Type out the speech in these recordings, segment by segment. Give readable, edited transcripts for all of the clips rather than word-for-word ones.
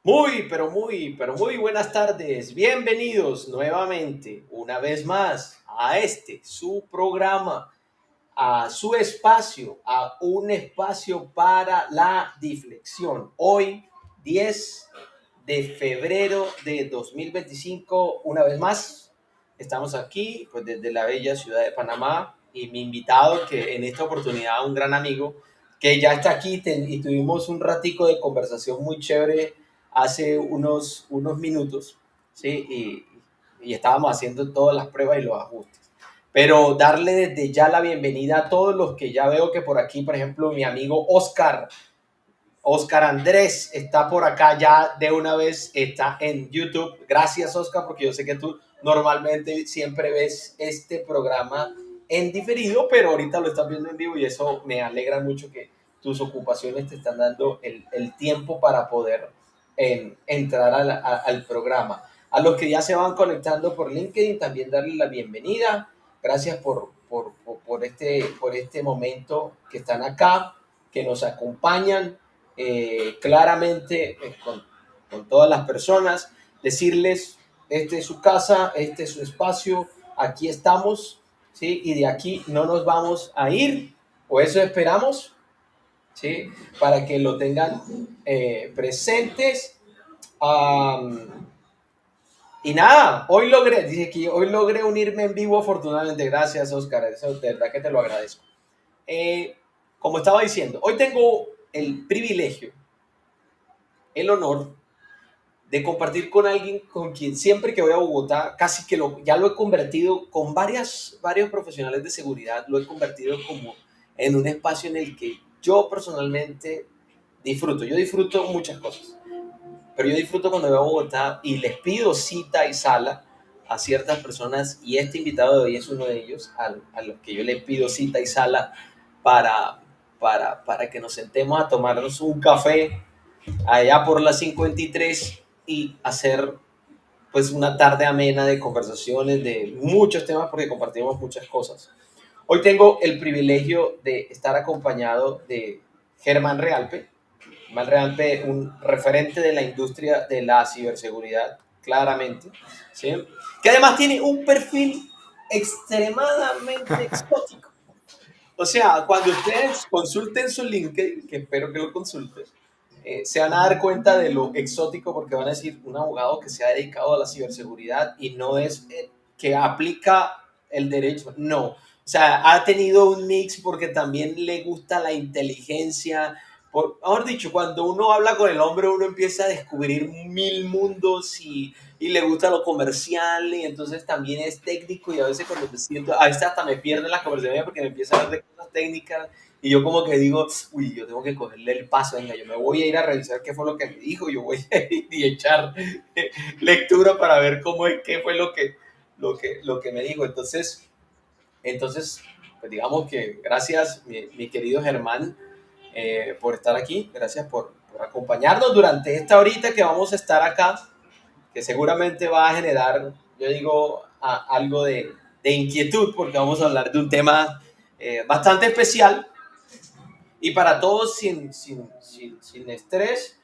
Muy buenas tardes. Bienvenidos nuevamente, una vez más, a su programa, a su espacio, a un espacio para la diflexión. Hoy, 10 de febrero de 2025, una vez más, estamos aquí, pues desde la bella ciudad de Panamá, y mi invitado, que en esta oportunidad, un gran amigo, que ya está aquí y tuvimos un ratico de conversación muy chévere hace unos minutos, ¿sí? Y estábamos haciendo todas las pruebas y los ajustes. Pero darle desde ya la bienvenida a todos los que ya veo que por aquí, por ejemplo, mi amigo Oscar Andrés está por acá ya de una vez, está en YouTube. Gracias, Oscar, porque yo sé que tú normalmente siempre ves este programa en diferido, pero ahorita lo estás viendo en vivo y eso me alegra mucho que tus ocupaciones te están dando el tiempo para poder entrar al programa. A los que ya se van conectando por LinkedIn, también darles la bienvenida. Gracias por este momento que están acá, que nos acompañan claramente con todas las personas, decirles, este es su casa, este es su espacio, aquí estamos, ¿sí? Y de aquí no nos vamos a ir, o eso esperamos, ¿sí? Para que lo tengan presentes. Um, y nada, dice que hoy logré unirme en vivo afortunadamente, gracias Oscar, eso de verdad que te lo agradezco. Eh, como estaba diciendo, hoy tengo el privilegio, el honor de compartir con alguien con quien siempre que voy a Bogotá, casi que ya lo he convertido con varios profesionales de seguridad, lo he convertido como en un espacio en el que yo personalmente disfruto. Yo disfruto muchas cosas, pero yo disfruto cuando voy a Bogotá y les pido cita y sala a ciertas personas, y este invitado de hoy es uno de ellos, a los que yo les pido cita y sala para, para que nos sentemos a tomarnos un café allá por las 53 y hacer pues una tarde amena de conversaciones de muchos temas porque compartimos muchas cosas. Hoy tengo el privilegio de estar acompañado de Germán Realpe. Germán Realpe, un referente de la industria de la ciberseguridad, claramente, ¿sí? Que además tiene un perfil extremadamente exótico. O sea, cuando ustedes consulten su LinkedIn, que espero que lo consulten, se van a dar cuenta de lo exótico porque van a decir un abogado que se ha dedicado a la ciberseguridad y no es que aplica el derecho, no. O sea, ha tenido un mix porque también le gusta la inteligencia. Mejor dicho, cuando uno habla con el hombre, uno empieza a descubrir mil mundos y le gusta lo comercial y entonces también es técnico y a veces cuando me siento, a veces hasta me pierdo en la conversación porque me empieza a hablar de cosas técnicas y yo como que digo, uy, yo tengo que cogerle el paso, venga, yo me voy a ir a revisar qué fue lo que me dijo, yo voy a ir y echar lectura para ver cómo es, qué fue lo que me dijo. Entonces pues digamos que gracias, mi querido Germán, por estar aquí, gracias por acompañarnos durante esta horita que vamos a estar acá, que seguramente va a generar, yo digo, algo de inquietud, porque vamos a hablar de un tema bastante especial y para todos sin estrés.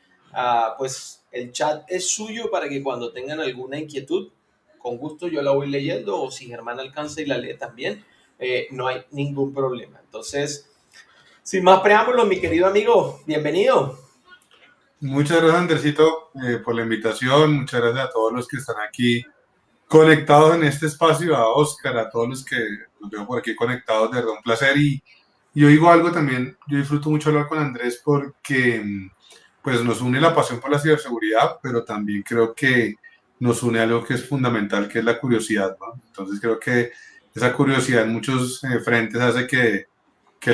Pues el chat es suyo para que cuando tengan alguna inquietud, con gusto yo la voy leyendo, o si Germán alcanza y la lee también, no hay ningún problema. Entonces, sin más preámbulos, mi querido amigo, bienvenido. Muchas gracias, Andercito, por la invitación. Muchas gracias a todos los que están aquí conectados en este espacio, a Oscar, a todos los que los veo por aquí conectados, de verdad un placer. Y yo digo algo también, yo disfruto mucho hablar con Andrés porque pues nos une la pasión por la ciberseguridad, pero también creo que nos une algo que es fundamental, que es la curiosidad, ¿no? Entonces creo que esa curiosidad en muchos frentes hace que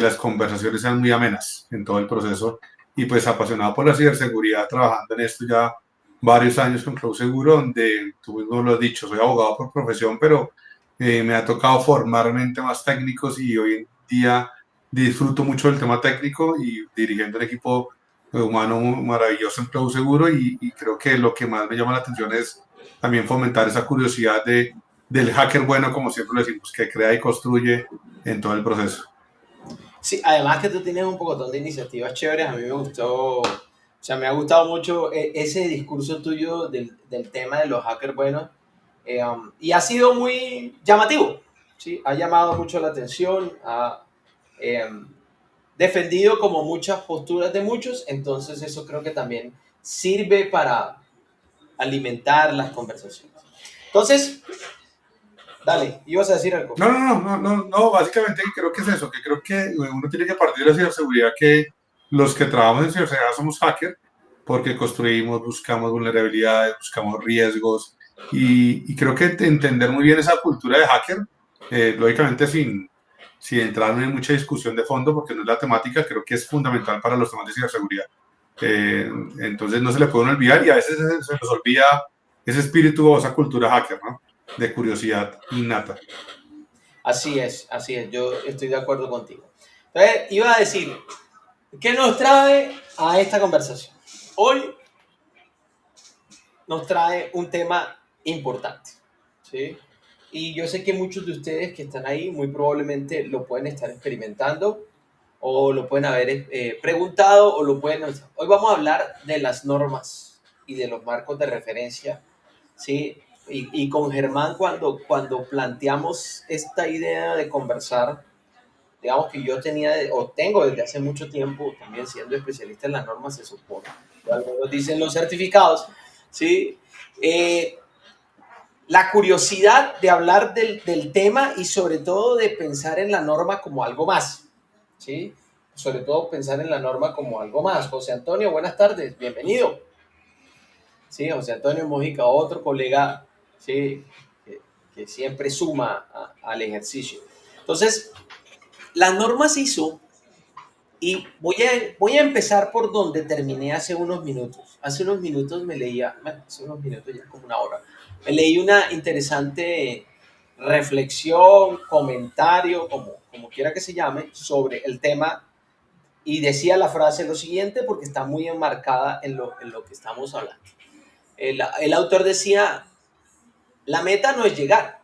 las conversaciones sean muy amenas en todo el proceso. Y pues apasionado por la ciberseguridad, trabajando en esto ya varios años con Cloud Seguro, donde tú mismo lo has dicho, soy abogado por profesión, pero me ha tocado formarme en temas técnicos y hoy en día disfruto mucho del tema técnico y dirigiendo un equipo humano maravilloso en Cloud Seguro y creo que lo que más me llama la atención es también fomentar esa curiosidad del hacker bueno, como siempre lo decimos, que crea y construye en todo el proceso. Sí, además que tú tienes un pocotón de iniciativas chéveres, a mí me gustó sea, me ha gustado mucho ese discurso tuyo del tema de los hackers buenos y ha sido muy llamativo, ¿sí? Ha llamado mucho la atención, ha eh, defendido como muchas posturas de muchos, entonces eso creo que también sirve para alimentar las conversaciones. Entonces, dale, ibas a decir algo. No, básicamente creo que es eso, que creo que uno tiene que partir de la ciberseguridad, que los que trabajamos en ciberseguridad somos hackers, porque construimos, buscamos vulnerabilidades, buscamos riesgos, y creo que entender muy bien esa cultura de hacker, lógicamente sin entrar en mucha discusión de fondo, porque no es la temática, creo que es fundamental para los temas de ciberseguridad. Entonces no se le puede olvidar, y a veces se nos olvida ese espíritu o esa cultura hacker, ¿no? De curiosidad innata. Así es, yo estoy de acuerdo contigo. Entonces, iba a decir, ¿qué nos trae a esta conversación? Hoy nos trae un tema importante, ¿sí? Y yo sé que muchos de ustedes que están ahí muy probablemente lo pueden estar experimentando o lo pueden haber preguntado o lo pueden... Hoy vamos a hablar de las normas y de los marcos de referencia, ¿sí? Y con Germán cuando planteamos esta idea de conversar, digamos que yo tenía o tengo desde hace mucho tiempo también siendo especialista en las normas, se supone. Algunos dicen los certificados, ¿sí? La curiosidad de hablar del tema y sobre todo de pensar en la norma como algo más, ¿sí? Sobre todo pensar en la norma como algo más. José Antonio, buenas tardes, bienvenido. Sí, José Antonio Mojica, otro colega, ¿sí? que siempre suma al ejercicio. Entonces, la norma se hizo y voy a empezar por donde terminé hace unos minutos. Hace unos minutos me leía, bueno, hace unos minutos ya como una hora, me leí una interesante reflexión, comentario, como quiera que se llame, sobre el tema y decía la frase lo siguiente porque está muy enmarcada en lo que estamos hablando. El autor decía, la meta no es llegar.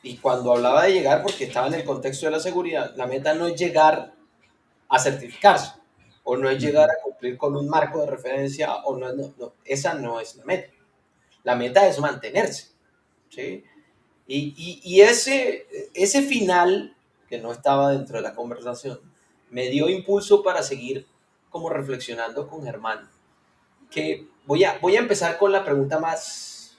Y cuando hablaba de llegar, porque estaba en el contexto de la seguridad, la meta no es llegar a certificarse o no es llegar a cumplir con un marco de referencia o no, esa no es la meta. La meta es mantenerse, ¿sí? Y ese final, que no estaba dentro de la conversación, me dio impulso para seguir como reflexionando con Germán, que voy a empezar con la pregunta más,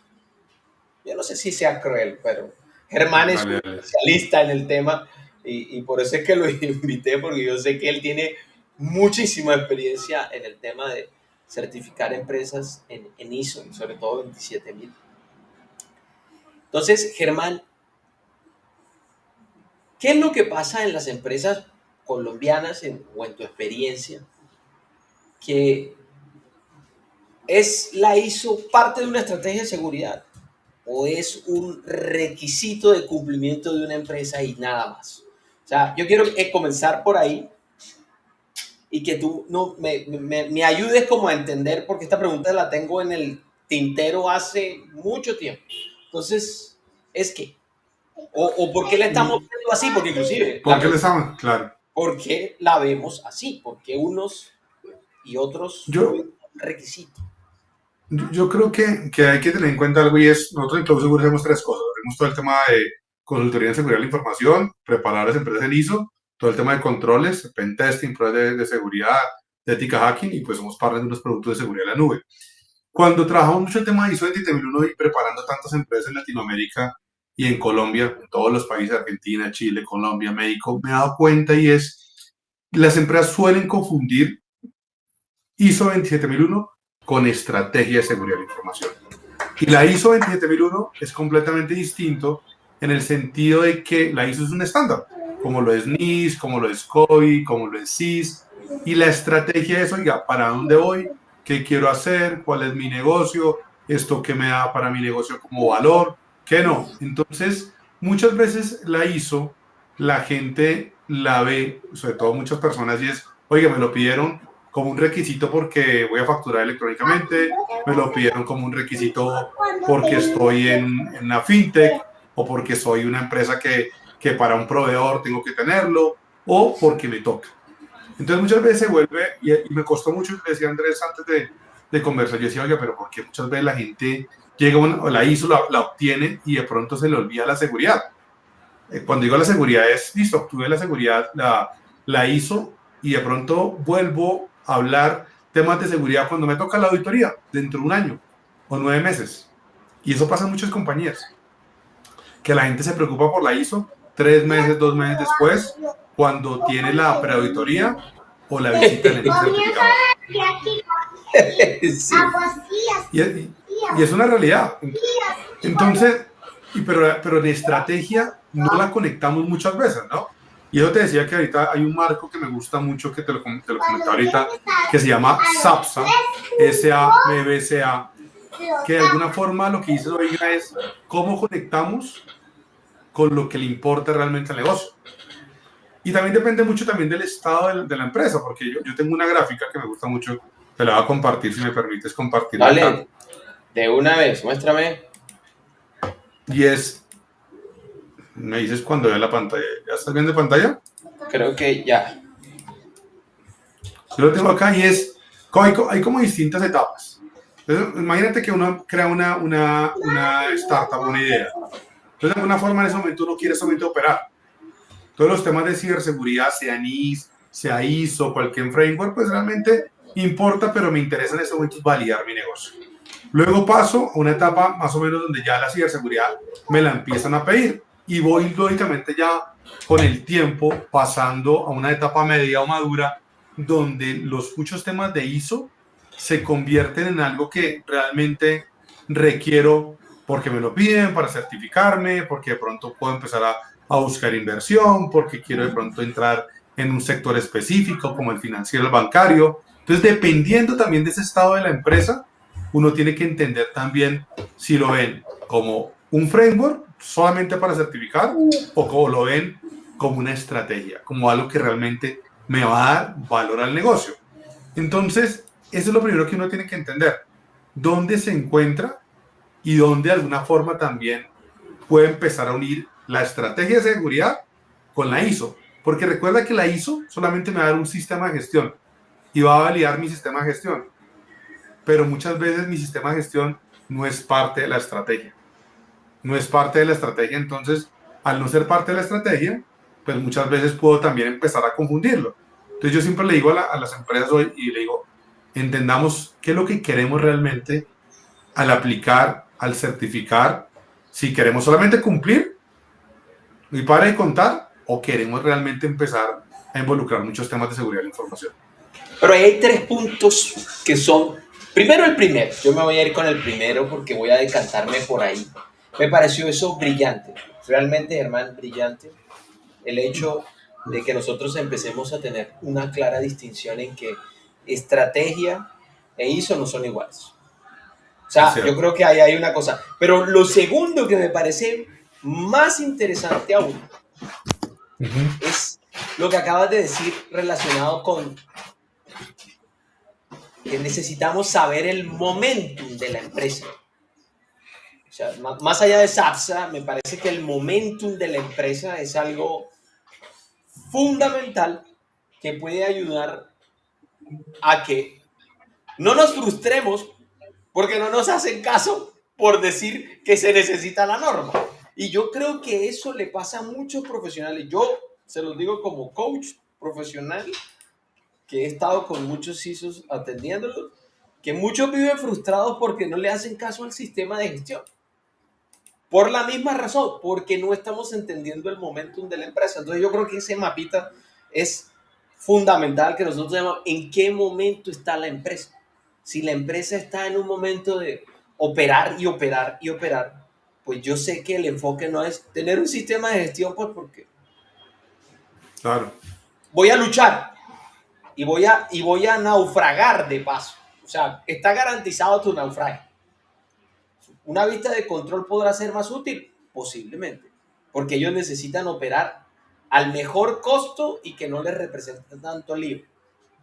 yo no sé si sea cruel, pero Germán es un Dale, dale. especialista en el tema y por eso es que lo invité, porque yo sé que él tiene muchísima experiencia en el tema de certificar empresas en ISO, sobre todo 27000. Entonces, Germán, ¿qué es lo que pasa en las empresas colombianas o en tu experiencia que es la ISO parte de una estrategia de seguridad o es un requisito de cumplimiento de una empresa y nada más? O sea, yo quiero comenzar por ahí y que tú no, me ayudes como a entender, porque esta pregunta la tengo en el tintero hace mucho tiempo. Entonces, ¿es qué? O ¿por qué la estamos ¿Y viendo así? Porque inclusive, por qué le estaban? Claro. ¿por qué la vemos así? Porque unos y otros lo ven Yo, como un requisito. yo creo que hay que tener en cuenta algo, y es, nosotros en Cloud Seguro hacemos tres cosas. Hacemos todo el tema de consultoría en seguridad de la información, preparar a las empresas en ISO, todo el tema de controles, pen testing, pruebas de seguridad, de ética hacking, y pues somos partners de unos productos de seguridad de la nube. Cuando trabajamos mucho el tema de ISO 27001 y preparando tantas empresas en Latinoamérica y en Colombia, en todos los países, Argentina, Chile, Colombia, México, me he dado cuenta, y es, las empresas suelen confundir ISO 27001 con estrategia de seguridad de la información. Y la ISO 27001 es completamente distinto en el sentido de que la ISO es un estándar, como lo es NIST, como lo es COI, como lo es CIS, y la estrategia es, oiga, ¿para dónde voy? ¿Qué quiero hacer? ¿Cuál es mi negocio? ¿Esto qué me da para mi negocio como valor? ¿Qué no? Entonces, muchas veces la ISO, la gente la ve, sobre todo muchas personas, y es, oiga, me lo pidieron como un requisito porque voy a facturar electrónicamente, me lo pidieron como un requisito porque estoy en una fintech, o porque soy una empresa que para un proveedor tengo que tenerlo, o porque me toca. Entonces muchas veces se vuelve, y me costó mucho, decía Andrés antes de conversar, yo decía, oiga, pero ¿por qué muchas veces la gente llega, o la ISO, la obtiene y de pronto se le olvida la seguridad? Cuando digo la seguridad es, listo, obtuve la seguridad, la ISO y de pronto vuelvo a hablar temas de seguridad cuando me toca la auditoría, dentro de un año o 9 meses. Y eso pasa en muchas compañías, que la gente se preocupa por la ISO 3 meses, 2 meses después, cuando tiene la preauditoría o la visita del ente certificador. Sí. Y es una realidad. Entonces, pero de estrategia no la conectamos muchas veces, ¿no? Y yo te decía que ahorita hay un marco que me gusta mucho, que te lo comenté ahorita, que se llama SABSA, SABBCA, que de alguna forma lo que dice Oiga es cómo conectamos con lo que le importa realmente al negocio. Y también depende mucho también del estado de la empresa, porque yo tengo una gráfica que me gusta mucho, te la voy a compartir si me permites compartirla acá. Dale, de una vez, muéstrame. Y es, me dices cuando vea la pantalla, ¿ya estás viendo pantalla? Creo que ya. Yo lo tengo acá y es, hay como distintas etapas. Entonces, imagínate que uno crea una startup, una idea. Entonces, de alguna forma en ese momento uno quiere solamente operar. Todos los temas de ciberseguridad, sea ISO, cualquier framework, pues realmente importa, pero me interesa en este momento validar mi negocio. Luego paso a una etapa más o menos donde ya la ciberseguridad me la empiezan a pedir y voy lógicamente ya con el tiempo pasando a una etapa media o madura donde los muchos temas de ISO se convierten en algo que realmente requiero porque me lo piden para certificarme, porque de pronto puedo empezar a buscar inversión, porque quiero de pronto entrar en un sector específico como el financiero, el bancario. Entonces, dependiendo también de ese estado de la empresa, uno tiene que entender también si lo ven como un framework solamente para certificar o como lo ven como una estrategia, como algo que realmente me va a dar valor al negocio. Entonces, eso es lo primero que uno tiene que entender. ¿Dónde se encuentra y dónde de alguna forma también puede empezar a unir la estrategia de seguridad con la ISO? Porque recuerda que la ISO solamente me va a dar un sistema de gestión y va a validar mi sistema de gestión. Pero muchas veces mi sistema de gestión no es parte de la estrategia. No es parte de la estrategia, entonces, al no ser parte de la estrategia, pues muchas veces puedo también empezar a confundirlo. Entonces yo siempre le digo a las empresas hoy y le digo, entendamos qué es lo que queremos realmente al aplicar, al certificar, si queremos solamente cumplir y para de contar o queremos realmente empezar a involucrar muchos temas de seguridad de la información. Pero ahí hay 3 puntos que son, primero el primero, yo me voy a ir con el primero porque voy a decantarme por ahí. Me pareció eso brillante, realmente, Germán, brillante, el hecho de que nosotros empecemos a tener una clara distinción en que estrategia e ISO no son iguales. O sea, yo creo que ahí hay una cosa. Pero lo segundo que me parece más interesante aún es lo que acabas de decir relacionado con que necesitamos saber el momentum de la empresa. O sea, más allá de SAPSA, me parece que el momentum de la empresa es algo fundamental que puede ayudar a que no nos frustremos porque no nos hacen caso por decir que se necesita la norma. Y yo creo que eso le pasa a muchos profesionales. Yo se los digo como coach profesional, que he estado con muchos ISOs atendiéndolos, que muchos viven frustrados porque no le hacen caso al sistema de gestión. Por la misma razón, porque no estamos entendiendo el momentum de la empresa. Entonces yo creo que ese mapita es fundamental, que nosotros veamos en qué momento está la empresa. Si la empresa está en un momento de operar y operar y operar, pues yo sé que el enfoque no es tener un sistema de gestión, pues porque Claro. voy a luchar y voy a naufragar de paso. O sea, está garantizado tu naufragio. ¿Una vista de control podrá ser más útil? Posiblemente, porque ellos necesitan operar al mejor costo y que no les represente tanto lío.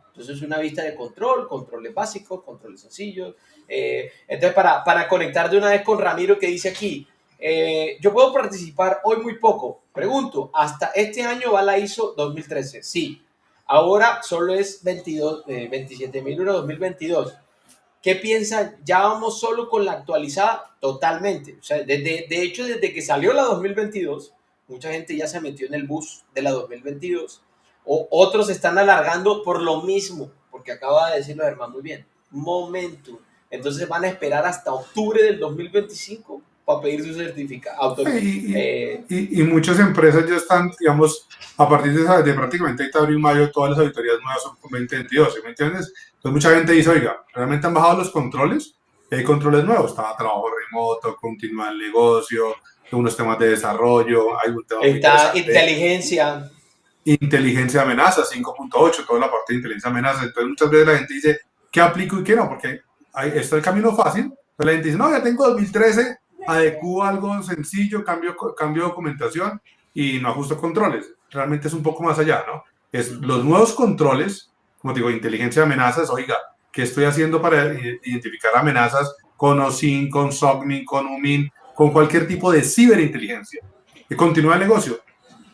Entonces, una vista de control, controles básicos, controles sencillos. Entonces, para conectar de una vez con Ramiro, que dice aquí, yo puedo participar hoy muy poco. Pregunto, ¿hasta este año va la ISO 2013? Sí. ahora solo es 27.001 2022. ¿Qué piensan? ¿Ya vamos solo con la actualizada? Totalmente. O sea, de hecho, desde que salió la 2022, mucha gente ya se metió en el bus de la 2022. O otros están alargando por lo mismo, porque acaba de decirlo Germán muy bien. Momentum. Entonces van a esperar hasta octubre del 2025 para pedir su certificado. Y muchas empresas ya están, digamos, a partir de prácticamente ahorita abril, mayo, todas las auditorías nuevas son con 2022, ¿sí me entiendes? Entonces mucha gente dice, oiga, ¿realmente han bajado los controles? Y hay controles nuevos, está trabajo remoto, continúa el negocio, unos temas de desarrollo, hay un tema muy Está interesante, inteligencia. inteligencia de amenaza, 5.8, toda la parte de inteligencia de amenaza. Entonces muchas veces la gente dice, ¿qué aplico y qué no? Porque ahí está el camino fácil, pero la gente dice, no, ya tengo 2013, adecuo algo sencillo, cambio documentación y no ajusto controles. Realmente es un poco más allá, ¿no? Es los nuevos controles, como digo, inteligencia de amenazas, oiga, ¿qué estoy haciendo para identificar amenazas con OSINT, con SOCMIN, con UMIN, con cualquier tipo de ciberinteligencia? Y continúa el negocio.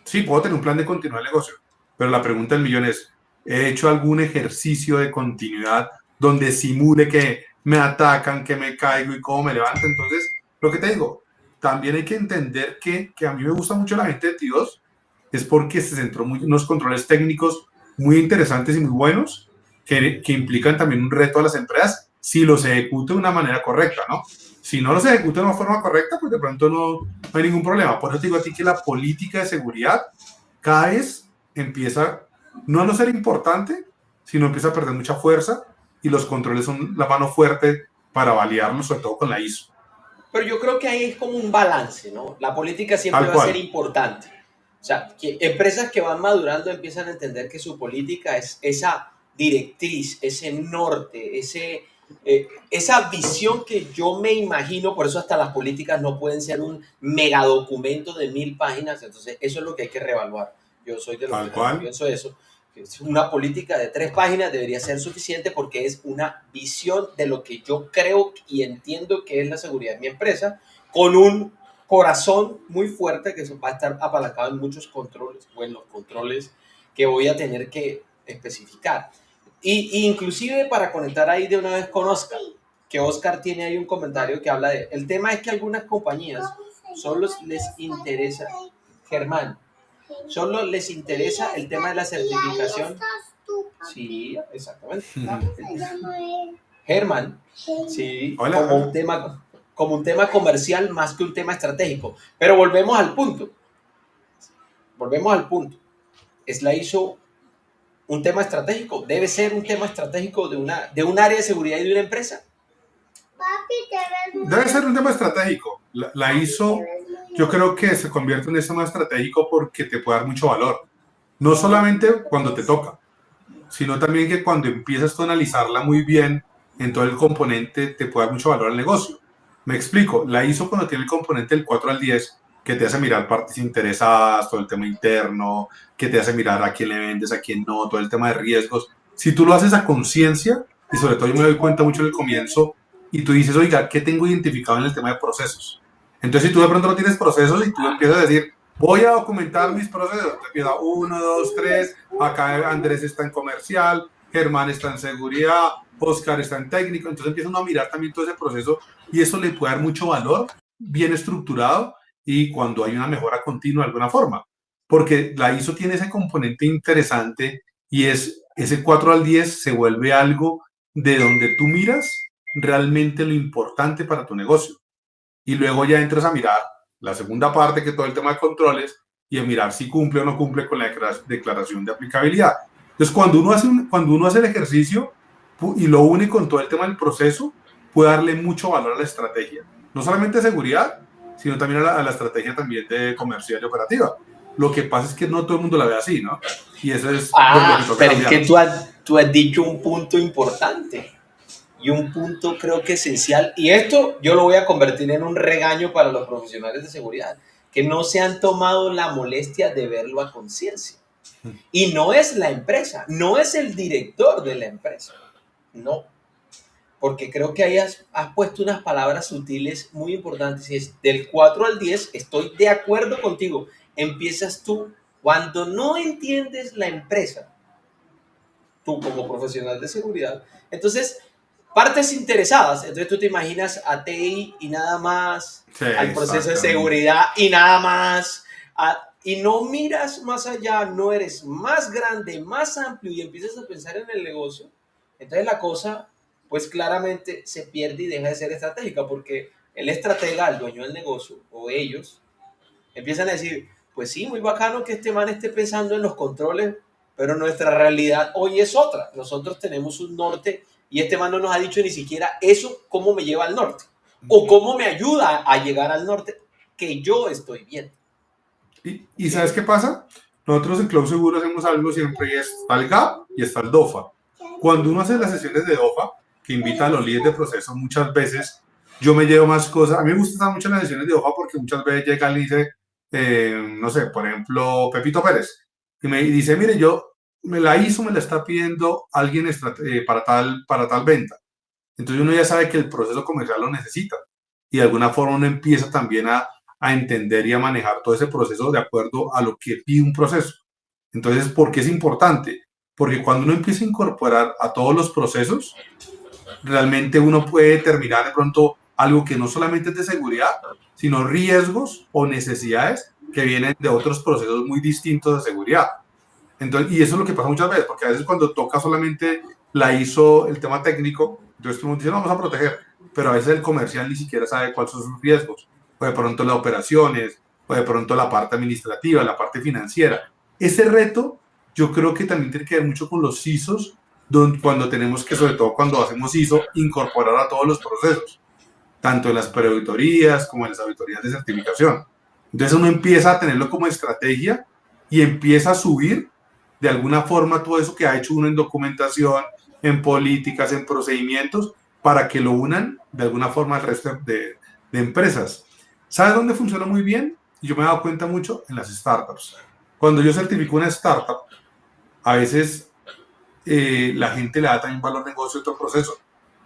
Sí, puedo tener un plan de continuidad del negocio, pero la pregunta del millón es, ¿he hecho algún ejercicio de continuidad donde simule que me atacan, que me caigo y cómo me levanto? Entonces, lo que te digo, también hay que entender que a mí me gusta mucho la gente de Dios, es porque se centró en unos controles técnicos muy interesantes y muy buenos, que implican también un reto a las empresas si los ejecuto de una manera correcta, ¿no? Si no los ejecuto de una forma correcta, pues de pronto no hay ningún problema. Por eso te digo a ti que la política de seguridad cada vez empieza no a no ser importante, sino empieza a perder mucha fuerza y los controles son la mano fuerte para validarlo, sobre todo con la ISO. Pero yo creo que ahí es como un balance, ¿no? La política siempre Tal va a ser cual. importante. O sea, que empresas que van madurando empiezan a entender que su política es esa directriz, ese norte, esa visión que yo me imagino, por eso hasta las políticas no pueden ser un megadocumento de 1000 páginas, entonces eso es lo que hay que reevaluar. Yo soy de los que Tal también cual. pienso eso. Una política de 3 páginas debería ser suficiente porque es una visión de lo que yo creo y entiendo que es la seguridad de mi empresa, con un corazón muy fuerte que va a estar apalancado en muchos controles, o en los controles que voy a tener que especificar. Y inclusive para conectar ahí de una vez con Oscar, que Oscar tiene ahí un comentario que habla de, el tema es que algunas compañías solo les interesa, Germán, solo les interesa el tema de la certificación. Sí, exactamente. Germán, sí, Hola. como un tema comercial más que un tema estratégico. Pero volvemos al punto. Volvemos al punto. ¿Es la ISO un tema estratégico? ¿Debe ser un tema estratégico de un área de seguridad y de una empresa? Debe ser un tema estratégico. La ISO, yo creo que se convierte en un tema estratégico porque te puede dar mucho valor. No solamente cuando te toca, sino también que cuando empiezas tú a analizarla muy bien en todo el componente, te puede dar mucho valor al negocio. Me explico, la ISO cuando tiene el componente del 4 al 10, que te hace mirar partes interesadas, todo el tema interno, que te hace mirar a quién le vendes, a quién no, todo el tema de riesgos. Si tú lo haces a conciencia, y sobre todo yo me doy cuenta mucho en el comienzo, y tú dices, oiga, ¿qué tengo identificado en el tema de procesos? Entonces, si tú de pronto no tienes procesos y tú empiezas a decir, voy a documentar mis procesos, te empieza 1, 2, 3, acá Andrés está en comercial, Germán está en seguridad, Oscar está en técnico, entonces empieza uno a mirar también todo ese proceso y eso le puede dar mucho valor, bien estructurado y cuando hay una mejora continua de alguna forma. Porque la ISO tiene ese componente interesante y es ese 4 al 10 se vuelve algo de donde tú miras realmente lo importante para tu negocio. Y luego ya entras a mirar la segunda parte, que todo el tema de controles, y a mirar si cumple o no cumple con la declaración de aplicabilidad. Entonces, cuando uno hace el ejercicio y lo une con todo el tema del proceso, puede darle mucho valor a la estrategia. No solamente de seguridad, sino también a la estrategia también de comercial y operativa. Lo que pasa es que no todo el mundo la ve así, ¿no? Y eso es lo que toca Pero es que cambiar. tú has dicho un punto importante y un punto creo que esencial, y esto yo lo voy a convertir en un regaño para los profesionales de seguridad, que no se han tomado la molestia de verlo a conciencia. Y no es la empresa, no es el director de la empresa, no, porque creo que ahí has puesto unas palabras sutiles muy importantes, y es del 4 al 10, estoy de acuerdo contigo, empiezas tú, cuando no entiendes la empresa, tú como profesional de seguridad. Entonces, partes interesadas. Entonces tú te imaginas a TI y nada más, Sí, al proceso de exactamente. seguridad y nada más, y no miras más allá, no eres más grande, más amplio y empiezas a pensar en el negocio. Entonces la cosa, pues claramente se pierde y deja de ser estratégica porque el estratega, el dueño del negocio o ellos, empiezan a decir, pues sí, muy bacano que este man esté pensando en los controles, pero nuestra realidad hoy es otra. Nosotros tenemos un norte y este man no nos ha dicho ni siquiera eso, cómo me lleva al norte o cómo me ayuda a llegar al norte que yo estoy viendo. Y ¿sabes ¿Sí? qué pasa? Nosotros en Cloud Seguro hacemos algo siempre y está el GAP y está el DOFA. Cuando uno hace las sesiones de DOFA, que invita a los líderes de proceso, muchas veces yo me llevo más cosas. A mí me gusta estar mucho en las sesiones de DOFA porque muchas veces llega y dice, no sé, por ejemplo, Pepito Pérez, y me dice, mire, yo me la hizo, me la está pidiendo alguien para tal venta. Entonces uno ya sabe que el proceso comercial lo necesita y de alguna forma uno empieza también a entender y a manejar todo ese proceso de acuerdo a lo que pide un proceso. Entonces, ¿por qué es importante? Porque cuando uno empieza a incorporar a todos los procesos, realmente uno puede determinar de pronto algo que no solamente es de seguridad, sino riesgos o necesidades que vienen de otros procesos muy distintos de seguridad. Entonces, y eso es lo que pasa muchas veces, porque a veces cuando toca solamente la ISO, el tema técnico, entonces tú dices, no, vamos a proteger, pero a veces el comercial ni siquiera sabe cuáles son sus riesgos, o de pronto las operaciones, o de pronto la parte administrativa, la parte financiera. Ese reto yo creo que también tiene que ver mucho con los ISOs, donde, cuando tenemos que, sobre todo cuando hacemos ISO, incorporar a todos los procesos, tanto en las preauditorías como en las auditorías de certificación. Entonces uno empieza a tenerlo como estrategia y empieza a subir de alguna forma todo eso que ha hecho uno en documentación, en políticas, en procedimientos, para que lo unan de alguna forma al resto de empresas. ¿Sabes dónde funciona muy bien? Y yo me he dado cuenta mucho en las startups. Cuando yo certifico una startup, a veces la gente le da también valor al negocio a otro proceso,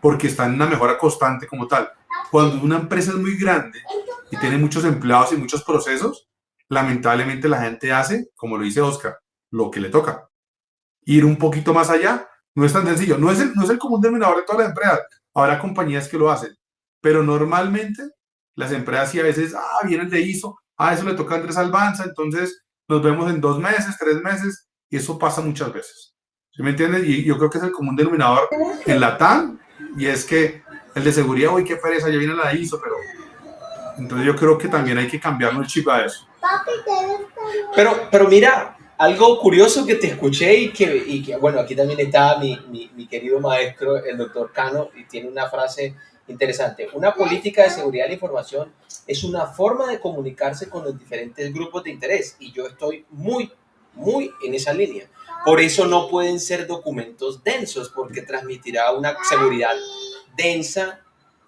porque está en una mejora constante como tal. Cuando una empresa es muy grande y tiene muchos empleados y muchos procesos, lamentablemente la gente hace, como lo dice Oscar, lo que le toca. Ir un poquito más allá no es tan sencillo. No es el común denominador de todas las empresas. Habrá compañías que lo hacen, pero normalmente las empresas sí a veces, vienen de ISO, eso le toca a Andrés Albanza, entonces nos vemos en 2 meses, 3 meses, y eso pasa muchas veces. ¿Sí me entiendes? Y yo creo que es el común denominador en la TAM, y es que el de seguridad, uy, qué pereza, ya viene la ISO, pero entonces yo creo que también hay que cambiarnos el chip a eso. Pero mira, algo curioso que te escuché y que bueno, aquí también está mi querido maestro, el doctor Cano, y tiene una frase interesante. Una política de seguridad de la información es una forma de comunicarse con los diferentes grupos de interés y yo estoy muy en esa línea. Por eso no pueden ser documentos densos porque transmitirá una seguridad densa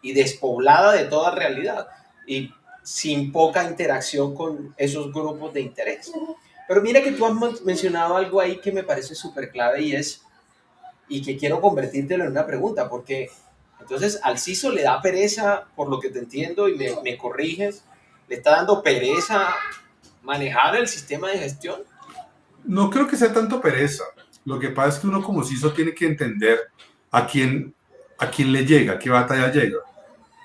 y despoblada de toda realidad y sin poca interacción con esos grupos de interés. Pero mira que tú has mencionado algo ahí que me parece súper clave y que quiero convertírtelo en una pregunta, porque entonces al CISO le da pereza, por lo que te entiendo y me corriges, le está dando pereza manejar el sistema de gestión. No creo que sea tanto pereza. Lo que pasa es que uno como CISO tiene que entender a quién, a quién le llega, a qué batalla llega.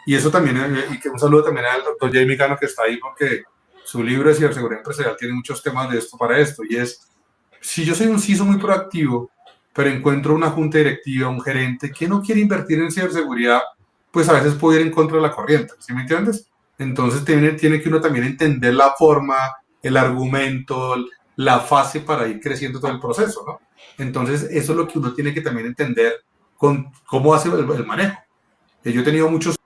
Y eso también, y que un saludo también al doctor Jamie Cano que está ahí porque su libro de ciberseguridad empresarial tiene muchos temas de esto para esto. Y es, si yo soy un CISO muy proactivo, pero encuentro una junta directiva, un gerente que no quiere invertir en ciberseguridad, pues a veces puedo ir en contra de la corriente, ¿sí me entiendes? Entonces tiene que uno también entender la forma, el argumento, la fase para ir creciendo todo el proceso, ¿no? Entonces eso es lo que uno tiene que también entender con cómo hace el manejo. Yo he tenido muchos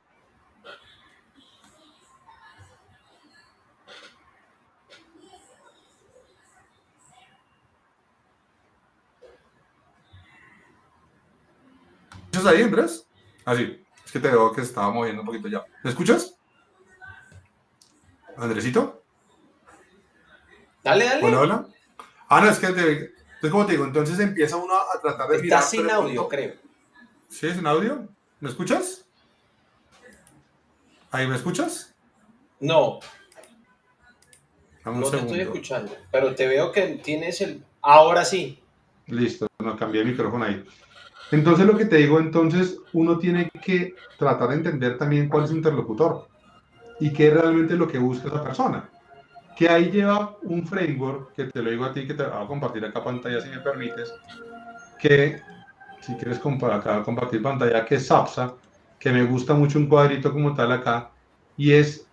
ahí, Andrés. Así, es que te veo que se estaba moviendo un poquito ya. ¿Me escuchas? Andresito. Dale, Hola, dale. hola. No, es que entonces, como te digo, entonces empieza uno a tratar de Está mirar, pero sin de audio, pronto, creo. ¿sí es en audio? ¿Me escuchas? ¿Ahí me escuchas? No, Dame un no te estoy segundo. escuchando, pero te veo que tienes el... Ahora sí. Listo, no cambié el micrófono ahí. Entonces lo que te digo, entonces uno tiene que tratar de entender también cuál es su interlocutor y qué es realmente lo que busca esa persona. Que ahí lleva un framework, que te lo digo a ti, que te voy a compartir acá pantalla si me permites, que si quieres acá, compartir pantalla, que es SAPSA, que me gusta mucho un cuadrito como tal acá, y es,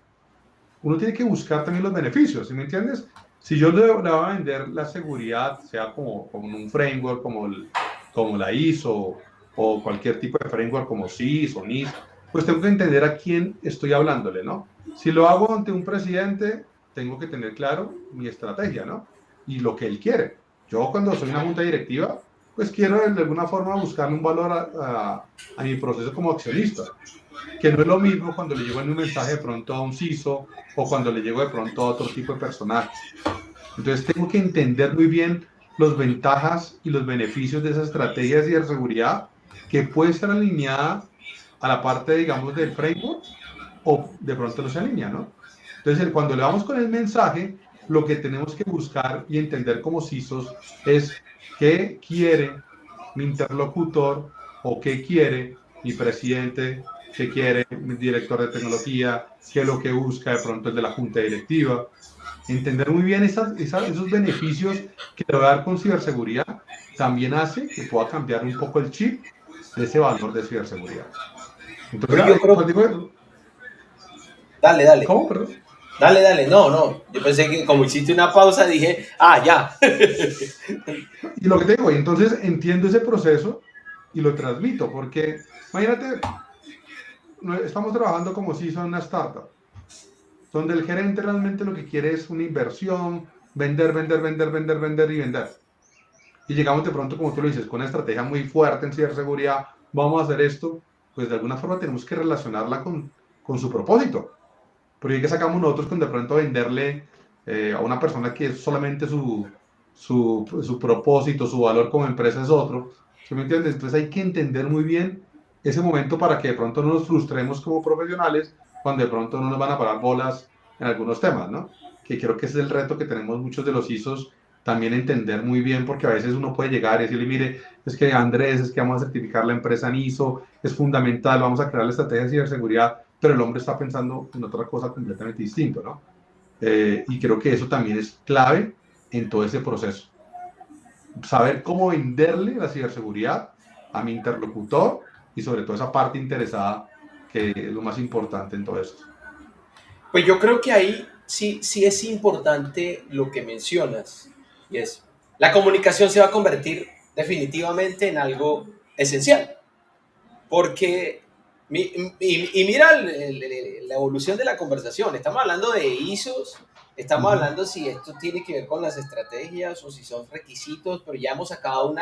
uno tiene que buscar también los beneficios, ¿sí me entiendes? Si yo le voy a vender la seguridad, sea como un framework, como la ISO, o cualquier tipo de framework como SIS o NIS, pues tengo que entender a quién estoy hablándole, ¿no? Si lo hago ante un presidente, tengo que tener claro mi estrategia, ¿no? Y lo que él quiere. Yo cuando soy una junta directiva, pues quiero de alguna forma buscarle un valor a mi proceso como accionista, que no es lo mismo cuando le llego en un mensaje de pronto a un CISO o cuando le llego de pronto a otro tipo de personaje. Entonces tengo que entender muy bien los ventajas y los beneficios de esa estrategia de ciberseguridad que puede estar alineada a la parte, digamos, del framework o de pronto no se alinea, ¿no? Entonces, cuando le vamos con el mensaje, lo que tenemos que buscar y entender como CISOs es qué quiere mi interlocutor o qué quiere mi presidente, qué quiere mi director de tecnología, qué es lo que busca de pronto el de la junta directiva. Entender muy bien esos beneficios que le va a dar con ciberseguridad también hace que pueda cambiar un poco el chip de ese valor de ciberseguridad. Pero Entonces, yo creo, pues digo, dale, dale, ¿cómo? Perdón. dale, no, no, yo pensé que como hiciste una pausa dije, ya. Y lo que te digo, entonces entiendo ese proceso y lo transmito, porque imagínate, estamos trabajando como si son una startup, donde el gerente realmente lo que quiere es una inversión, vender, vender, vender, vender, vender y vender. Y llegamos de pronto, como tú lo dices, con una estrategia muy fuerte en ciberseguridad, vamos a hacer esto, pues de alguna forma tenemos que relacionarla con su propósito. Porque ¿qué sacamos nosotros con de pronto venderle a una persona que solamente su propósito, su valor como empresa es otro? ¿Sí me entiendes? Entonces hay que entender muy bien ese momento para que de pronto no nos frustremos como profesionales cuando de pronto no nos van a parar bolas en algunos temas, ¿no? Que creo que ese es el reto que tenemos muchos de los ISOs, también entender muy bien, porque a veces uno puede llegar y decirle, mire, es que Andrés, es que vamos a certificar la empresa en ISO, es fundamental, vamos a crear la estrategia de ciberseguridad, pero el hombre está pensando en otra cosa completamente distinta, ¿no? Y creo que eso también es clave en todo ese proceso. Saber cómo venderle la ciberseguridad a mi interlocutor y sobre todo esa parte interesada que es lo más importante en todo esto. Pues yo creo que ahí sí es importante lo que mencionas, y es, la comunicación se va a convertir definitivamente en algo esencial, porque, y mira la evolución de la conversación, estamos hablando de ISOs, estamos hablando si esto tiene que ver con las estrategias o si son requisitos, pero ya hemos sacado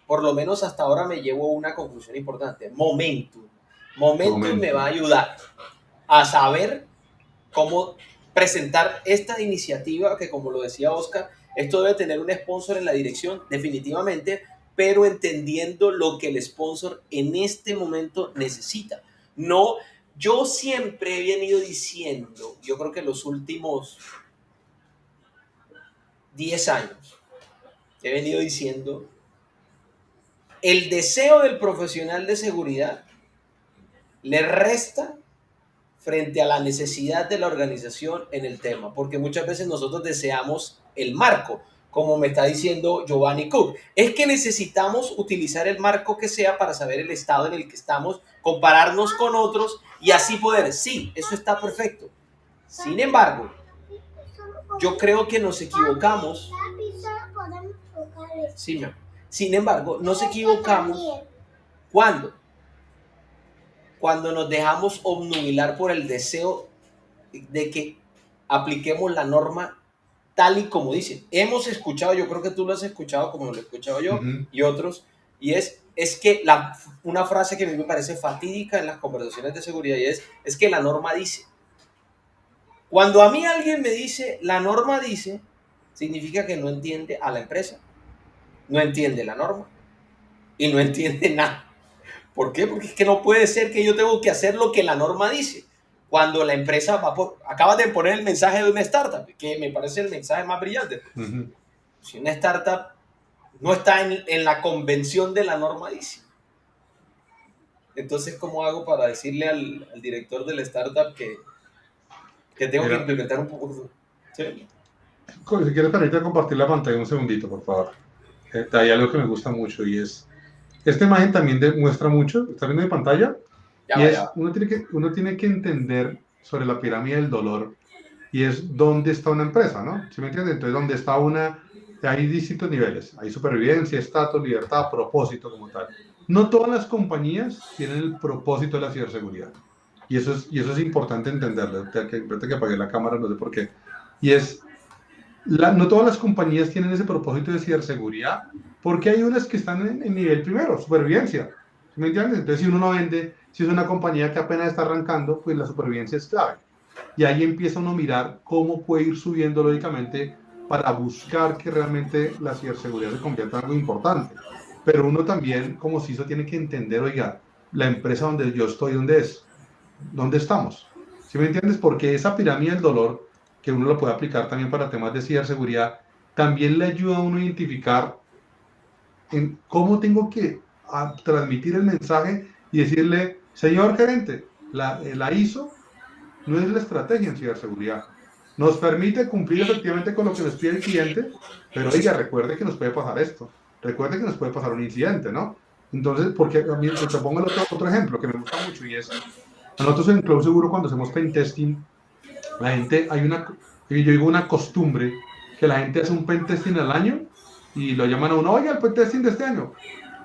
por lo menos hasta ahora me llevo una conclusión importante, Momentum. Momentum me va a Momento. ayudar a saber cómo presentar esta iniciativa que, como lo decía Oscar, esto debe tener un sponsor en la dirección, definitivamente, pero entendiendo lo que el sponsor en este momento necesita. No, yo siempre he venido diciendo, yo creo que los últimos 10 años, he venido diciendo, el deseo del profesional de seguridad le resta frente a la necesidad de la organización en el tema, porque muchas veces nosotros deseamos el marco, como me está diciendo Giovanni Cook. Es que necesitamos utilizar el marco que sea para saber el estado en el que estamos, compararnos con otros y así poder. Sí, eso está perfecto. Sin embargo, yo creo que nos equivocamos. Sí, mi amor. Sin embargo, nos equivocamos cuando nos dejamos obnubilar por el deseo de que apliquemos la norma tal y como dice. Hemos escuchado, yo creo que tú lo has escuchado como lo he escuchado yo y otros, y es que una frase que a mí me parece fatídica en las conversaciones de seguridad y es que la norma dice. Cuando a mí alguien me dice la norma dice, significa que no entiende a la empresa, no entiende la norma y no entiende nada. ¿Por qué? Porque es que no puede ser que yo tengo que hacer lo que la norma dice. Cuando la empresa acabas de poner el mensaje de una startup, que me parece el mensaje más brillante. Si una startup no está en la convención de la norma dice. Entonces, ¿cómo hago para decirle al director de la startup que tengo que Mira, implementar un poco? ¿Sí? si quieres permítame compartir la pantalla un segundito, por favor. Hay algo que me gusta mucho y es, esta imagen también demuestra mucho, ¿está viendo mi pantalla? Ya Y va, ya es, va. uno tiene que entender sobre la pirámide del dolor y es dónde está una empresa, ¿no? ¿Sí me entiendes? Entonces, dónde está una, hay distintos niveles, hay supervivencia, estatus, libertad, propósito como tal. No todas las compañías tienen el propósito de la ciberseguridad. Y eso es importante entenderlo. Ahorita que apagué la cámara, no sé por qué. Y es, no todas las compañías tienen ese propósito de ciberseguridad, porque hay unas que están en nivel primero, supervivencia. ¿Sí me entiendes? Entonces, si uno no vende, si es una compañía que apenas está arrancando, pues la supervivencia es clave. Y ahí empieza uno a mirar cómo puede ir subiendo lógicamente para buscar que realmente la ciberseguridad se convierta en algo importante. Pero uno también, como CISO, tiene que entender, oiga, la empresa donde yo estoy, ¿dónde es? ¿Dónde estamos? ¿Sí me entiendes? Porque esa pirámide del dolor, que uno lo puede aplicar también para temas de ciberseguridad, también le ayuda a uno a identificar en cómo tengo que transmitir el mensaje y decirle, señor gerente, la ISO no es la estrategia en ciberseguridad. Nos permite cumplir efectivamente con lo que nos pide el cliente, pero oiga, recuerde que nos puede pasar esto, recuerde que nos puede pasar un incidente, ¿no? Entonces, porque a mí, te pongo el otro ejemplo que me gusta mucho y es, a nosotros en Cloud Seguro cuando hacemos pen testing, la gente, yo digo una costumbre, que la gente hace un pen testing al año y lo llaman a uno, oiga, el pen testing de este año.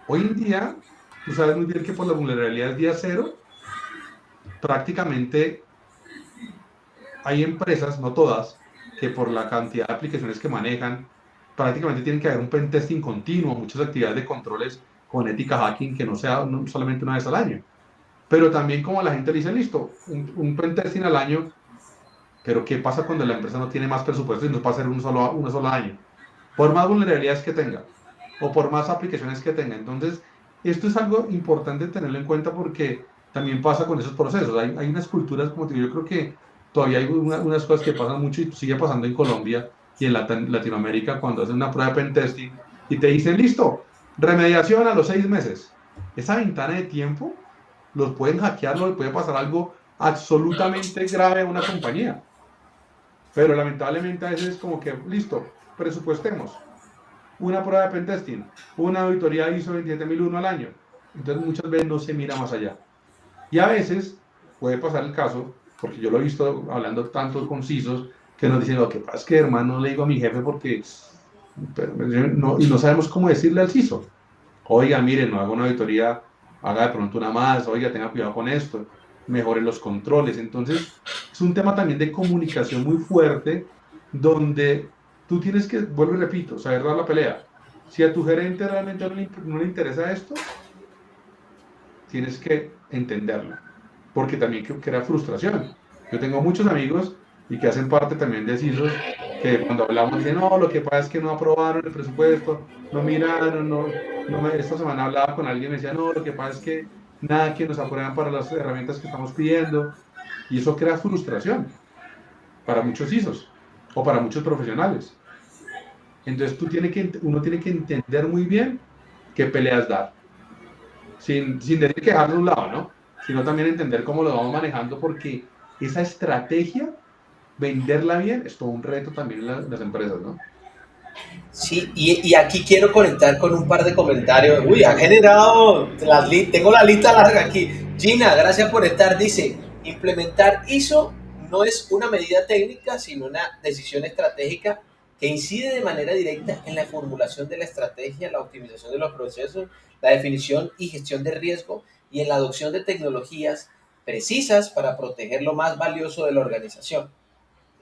Hoy en día, tú sabes muy bien que por la vulnerabilidad del día cero, prácticamente hay empresas, no todas, que por la cantidad de aplicaciones que manejan, prácticamente tienen que haber un pentesting continuo, muchas actividades de controles con ética hacking que no sea solamente una vez al año. Pero también como la gente dice, listo, un pentesting al año, pero ¿qué pasa cuando la empresa no tiene más presupuesto y no puede hacer uno solo año? Por más vulnerabilidades que tenga o por más aplicaciones que tenga. Entonces, esto es algo importante tenerlo en cuenta porque también pasa con esos procesos. Hay unas culturas, como te digo, yo creo que todavía hay unas cosas que pasan mucho y sigue pasando en Colombia y en Latinoamérica cuando hacen una prueba de pentesting y te dicen, listo, remediación a los 6 meses. Esa ventana de tiempo los pueden hackear, les puede pasar algo absolutamente grave a una compañía. Pero lamentablemente a veces es como que, listo, presupuestemos una prueba de pentesting, una auditoría ISO 27001 al año. Entonces muchas veces no se mira más allá. Y a veces puede pasar el caso, porque yo lo he visto hablando tanto con CISOs, que nos dicen, lo que pasa es que hermano no le digo a mi jefe porque no, y no sabemos cómo decirle al CISO. Oiga, mire, no haga una auditoría, haga de pronto una más, oiga, tenga cuidado con esto, mejore los controles. Entonces, es un tema también de comunicación muy fuerte, donde tú tienes que, vuelvo y repito, saber dar la pelea. Si a tu gerente realmente no le interesa esto, tienes que entenderlo, porque también crea frustración. Yo tengo muchos amigos y que hacen parte también de CISOs que cuando hablamos dicen, no, lo que pasa es que no aprobaron el presupuesto, no miraron, esta semana hablaba con alguien y me decía, no, lo que pasa es que nada que nos aprueban para las herramientas que estamos pidiendo, y eso crea frustración para muchos CISOs o para muchos profesionales. Entonces uno tiene que entender muy bien qué peleas dar sin decir que dejarlo a un lado, ¿no? Sino también entender cómo lo vamos manejando, porque esa estrategia, venderla bien, es todo un reto también en las empresas, ¿no? Sí, y aquí quiero conectar con un par de comentarios. Uy, ha generado, tengo la lista larga aquí. Gina, gracias por estar. Dice, implementar ISO no es una medida técnica, sino una decisión estratégica que incide de manera directa en la formulación de la estrategia, la optimización de los procesos, la definición y gestión de riesgo y en la adopción de tecnologías precisas para proteger lo más valioso de la organización.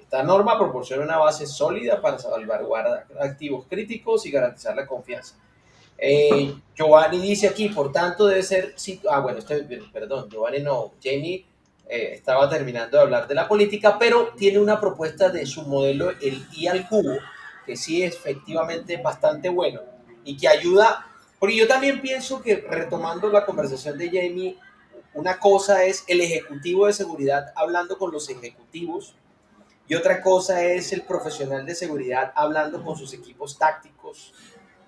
Esta norma proporciona una base sólida para salvaguardar activos críticos y garantizar la confianza. Giovanni dice aquí, por tanto, debe ser. Bueno, perdón, Giovanni no, Jamie estaba terminando de hablar de la política, pero tiene una propuesta de su modelo, el I al cubo, que sí es efectivamente bastante bueno y que ayuda. Porque yo también pienso que, retomando la conversación de Jamie, una cosa es el ejecutivo de seguridad hablando con los ejecutivos y otra cosa es el profesional de seguridad hablando con sus equipos tácticos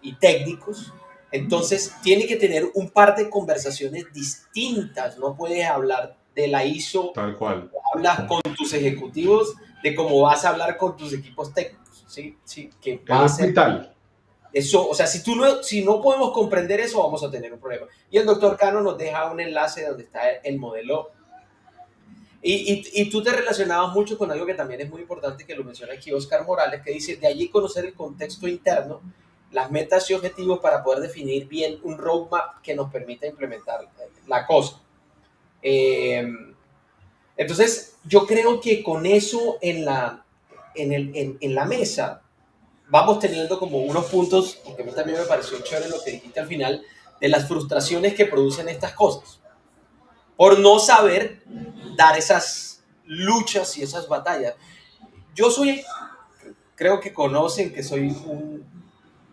y técnicos. Entonces, tiene que tener un par de conversaciones distintas. No puedes hablar de la ISO, Tal cual. hablas con tus ejecutivos de cómo vas a hablar con tus equipos técnicos. ¿Sí? Sí, que va Eso a es ser vital. eso. O sea, si no podemos comprender eso, vamos a tener un problema. Y el doctor Cano nos deja un enlace donde está el modelo. Y tú te relacionabas mucho con algo que también es muy importante, que lo menciona aquí Oscar Morales, que dice, de allí conocer el contexto interno, las metas y objetivos para poder definir bien un roadmap que nos permita implementar la cosa. Eh, entonces, yo creo que con eso en la mesa vamos teniendo como unos puntos, porque a mí también me pareció chévere lo que dijiste al final, de las frustraciones que producen estas cosas, por no saber dar esas luchas y esas batallas. Yo soy, creo que conocen que soy un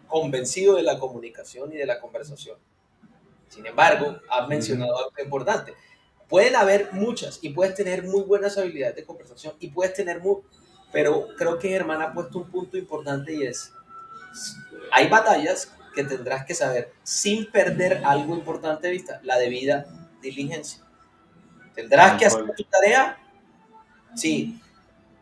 convencido de la comunicación y de la conversación. Sin embargo, has Ujú. mencionado algo importante. Pueden haber muchas y puedes tener muy buenas habilidades de conversación y puedes tener muy... Pero creo que Germán ha puesto un punto importante y es, hay batallas que tendrás que saber sin perder algo importante de vista, la debida diligencia. Tendrás Tal que hacer cual. tu tarea, sí.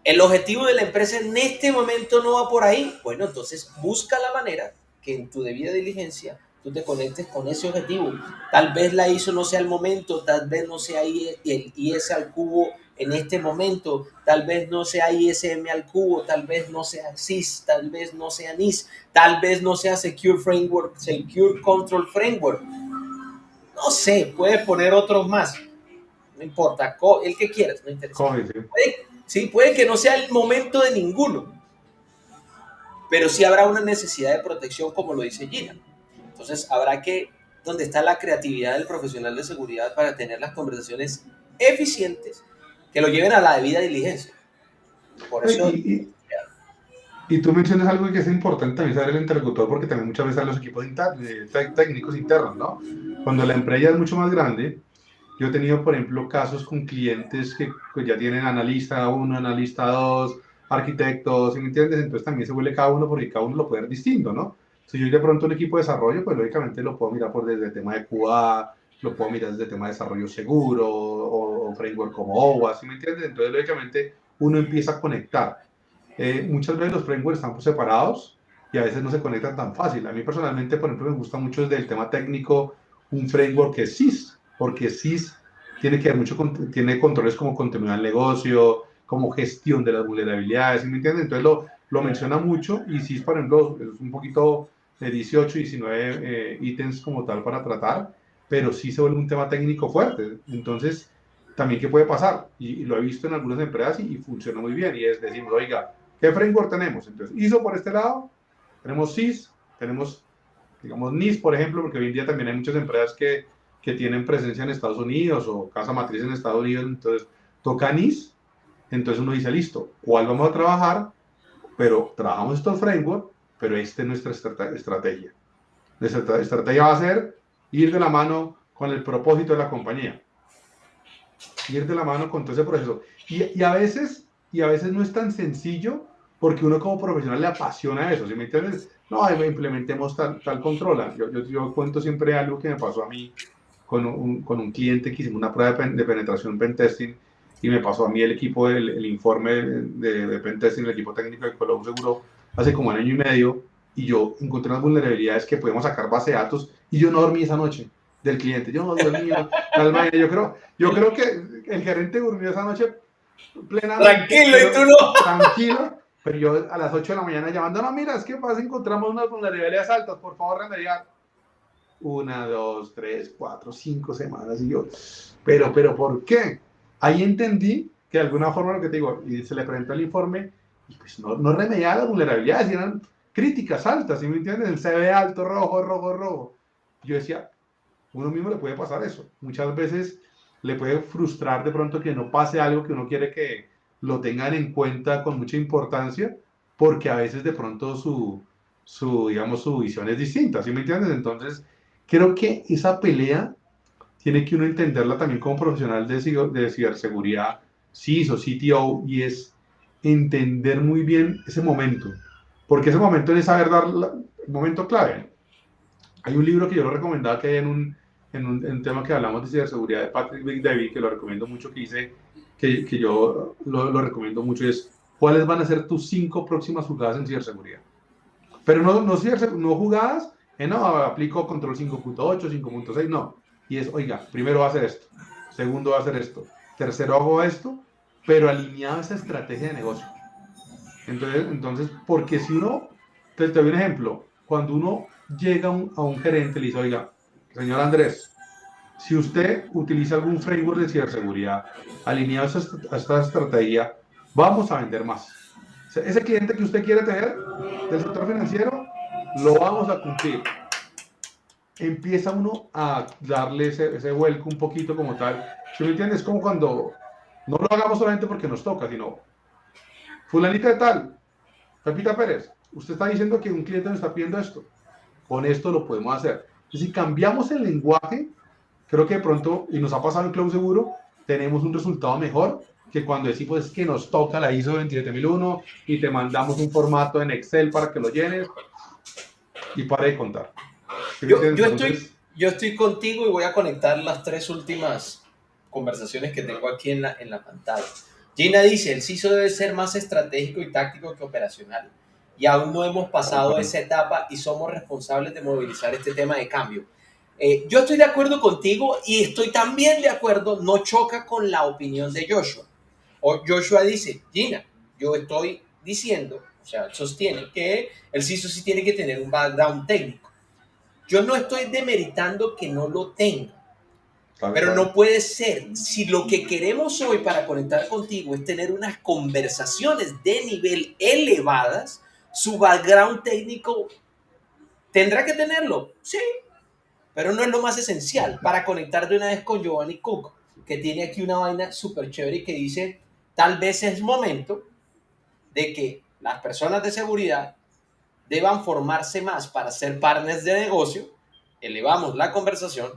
El objetivo de la empresa en este momento no va por ahí. Bueno, entonces busca la manera que en tu debida diligencia tú te conectes con ese objetivo. Tal vez la ISO no sea el momento, tal vez no sea el IS al cubo en este momento, tal vez no sea ISM al cubo, tal vez no sea SIS, tal vez no sea NIS, tal vez no sea Secure Framework, Secure Control Framework. No sé, puedes poner otros más, no importa, el que quieras, no interesa. COVID, sí. Sí, puede que no sea el momento de ninguno, pero sí habrá una necesidad de protección, como lo dice Gina. Entonces, habrá que, donde está la creatividad del profesional de seguridad para tener las conversaciones eficientes que lo lleven a la debida diligencia. Por Y, eso, y, y tú mencionas algo que es importante también saber el interlocutor, porque también muchas veces los equipos técnicos internos, ¿no? Cuando la empresa es mucho más grande, yo he tenido, por ejemplo, casos con clientes que pues, ya tienen analista uno, analista 2, arquitectos, ¿sí me entiendes? Entonces también se vuelve cada uno porque cada uno lo puede ver distinto, ¿no? Si yo de pronto un equipo de desarrollo, pues lógicamente lo puedo mirar por desde el tema de QA, lo puedo mirar desde el tema de desarrollo seguro o framework como OWASP, ¿sí me entiendes? Entonces lógicamente uno empieza a conectar. Muchas veces los frameworks están separados y a veces no se conectan tan fácil. A mí personalmente, por ejemplo, me gusta mucho desde el tema técnico un framework que es SIS, porque SIS tiene que ver mucho tiene controles como continuidad del negocio, como gestión de las vulnerabilidades, ¿sí me entiendes? Entonces lo menciona mucho y SIS, por ejemplo, es un poquito de 18, 19 ítems como tal para tratar, pero sí se vuelve un tema técnico fuerte. Entonces, también, ¿qué puede pasar? Y lo he visto en algunas empresas y funciona muy bien. Y es decir, oiga, ¿qué framework tenemos? Entonces, ISO por este lado, tenemos SIS, tenemos, digamos, NIS, por ejemplo, porque hoy en día también hay muchas empresas que tienen presencia en Estados Unidos o casa matriz en Estados Unidos, entonces toca NIS, entonces uno dice, listo, ¿cuál vamos a trabajar? Pero trabajamos estos frameworks, pero esta es nuestra estrategia. Nuestra estrategia va a ser ir de la mano con el propósito de la compañía, ir de la mano con todo ese proceso. Y a veces no es tan sencillo porque uno como profesional le apasiona eso, ¿sí me entiendes? No, implementemos tal controla. Yo cuento siempre algo que me pasó a mí con un cliente que hicimos una prueba de penetración pentesting y me pasó a mí el equipo, el informe de pentesting, el equipo técnico de Colón Seguro hace como un año y medio y yo encontré unas vulnerabilidades que podemos sacar base de datos y yo no dormí esa noche del cliente. Yo, no, Dios mío, calma, yo creo que el gerente durmió esa noche plenamente, tranquilo y tú pero no. tranquilo. Pero yo a las 8 de la mañana llamando, no, mira, es que pasa, encontramos unas vulnerabilidades altas, por favor, remediar. Una, dos, tres, cuatro, 5 semanas. Y yo, pero, ¿por qué? Ahí entendí que de alguna forma lo que te digo, y se le presentó el informe, y pues no remediaba las vulnerabilidades, eran críticas altas, ¿sí me entiendes? El CV alto, rojo, rojo, rojo. Yo decía, uno mismo le puede pasar eso. Muchas veces le puede frustrar de pronto que no pase algo que uno quiere que lo tengan en cuenta con mucha importancia, porque a veces de pronto digamos, su visión es distinta, ¿sí me entiendes? Entonces, creo que esa pelea tiene que uno entenderla también como profesional de ciberseguridad, CISO, CTO, y es entender muy bien ese momento, porque ese momento es saber dar el momento clave. Hay un libro que yo lo recomendaba que hay en un tema que hablamos de ciberseguridad de Patrick Big David, que lo recomiendo mucho, que dice que yo lo recomiendo mucho, y es cuáles van a ser tus 5 próximas jugadas en ciberseguridad. Pero no jugadas, no, aplico control 5.8, 5.6, no. Y es, oiga, primero va a hacer esto, segundo va a hacer esto, tercero hago esto, pero alineado a esa estrategia de negocio. Entonces, porque si uno, te doy un ejemplo, cuando uno llega a un gerente y le dice, oiga, señor Andrés, si usted utiliza algún framework de ciberseguridad alineado a esta estrategia, vamos a vender más. O sea, ese cliente que usted quiere tener del sector financiero, lo vamos a cumplir. Empieza uno a darle ese vuelco un poquito como tal. ¿Sí me entiendes? Es como cuando no lo hagamos solamente porque nos toca, sino fulanita de tal, Pepita Pérez, usted está diciendo que un cliente nos está pidiendo esto. Con esto lo podemos hacer. Y si cambiamos el lenguaje, creo que de pronto, y nos ha pasado en Cloud Seguro, tenemos un resultado mejor que cuando decimos que nos toca la ISO 27001 y te mandamos un formato en Excel para que lo llenes y pare de contar. ¿Sí me entiendes? Yo estoy contigo y voy a conectar las 3 últimas conversaciones que tengo aquí en la pantalla. Gina dice, el CISO debe ser más estratégico y táctico que operacional. Y aún no hemos pasado esa etapa y somos responsables de movilizar este tema de cambio. Yo estoy de acuerdo contigo y estoy también de acuerdo, no choca con la opinión de Joshua. O Joshua dice, Gina, yo estoy diciendo, o sea, sostiene que el CISO sí tiene que tener un background técnico. Yo no estoy demeritando que no lo tenga, pero no puede ser. Si lo que queremos hoy para conectar contigo es tener unas conversaciones de nivel elevadas, su background técnico tendrá que tenerlo, sí, pero no es lo más esencial para conectar de una vez con Giovanni Cook, que tiene aquí una vaina súper chévere y que dice, tal vez es momento de que las personas de seguridad deban formarse más para ser partners de negocio. Elevamos la conversación.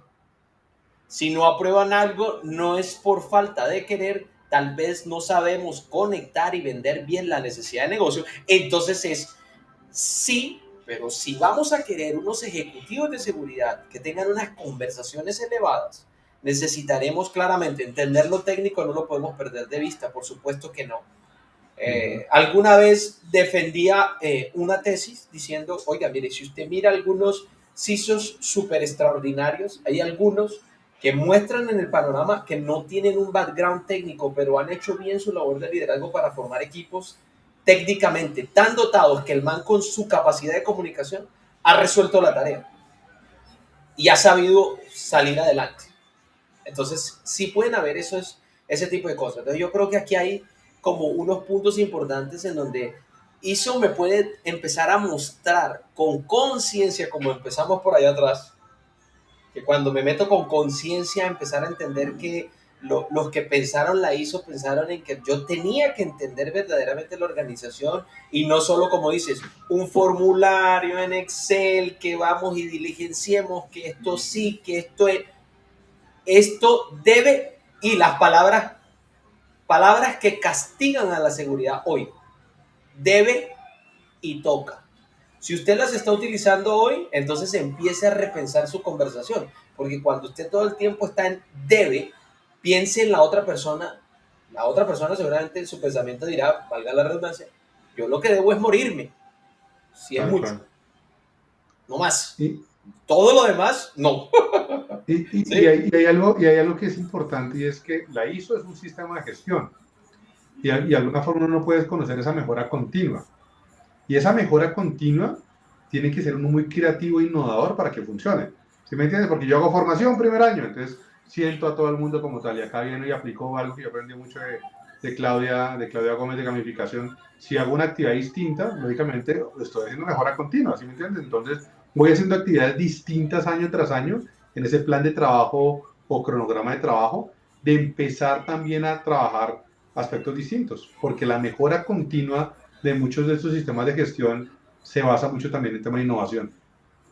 Si no aprueban algo, no es por falta de querer, tal vez no sabemos conectar y vender bien la necesidad de negocio. Entonces es sí, pero si vamos a querer unos ejecutivos de seguridad que tengan unas conversaciones elevadas, necesitaremos claramente entender lo técnico, no lo podemos perder de vista, por supuesto que no. Alguna vez defendía una tesis diciendo, oiga, mire, si usted mira algunos CISOs súper extraordinarios, hay algunos que muestran en el panorama que no tienen un background técnico, pero han hecho bien su labor de liderazgo para formar equipos técnicamente tan dotados que el man con su capacidad de comunicación ha resuelto la tarea y ha sabido salir adelante. Entonces, sí pueden haber ese tipo de cosas. Entonces, yo creo que aquí hay como unos puntos importantes en donde ISO me puede empezar a mostrar con conciencia, como empezamos por allá atrás, que cuando me meto con conciencia a empezar a entender que los que pensaron la ISO pensaron en que yo tenía que entender verdaderamente la organización y no solo, como dices, un formulario en Excel que vamos y diligenciemos que esto sí, que esto debe, y las palabras que castigan a la seguridad hoy, debe y toca. Si usted las está utilizando hoy, entonces empiece a repensar su conversación, porque cuando usted todo el tiempo está en debe, piense en la otra persona seguramente en su pensamiento dirá, valga la redundancia, yo lo que debo es morirme, si es mucho, no más. Todo lo demás, no. ¿Sí? Y hay algo que es importante, y es que la ISO es un sistema de gestión y de alguna forma uno no puede conocer esa mejora continua, y esa mejora continua tiene que ser uno muy creativo e innovador para que funcione. ¿Sí me entiendes? Porque yo hago formación primer año, entonces siento a todo el mundo como tal, y acá viene y aplico algo que yo aprendí mucho de Claudia Gómez de gamificación. Si hago una actividad distinta, lógicamente estoy haciendo mejora continua, ¿sí me entiendes? Entonces voy haciendo actividades distintas año tras año en ese plan de trabajo o cronograma de trabajo, de empezar también a trabajar aspectos distintos, porque la mejora continua de muchos de estos sistemas de gestión se basa mucho también en tema de innovación.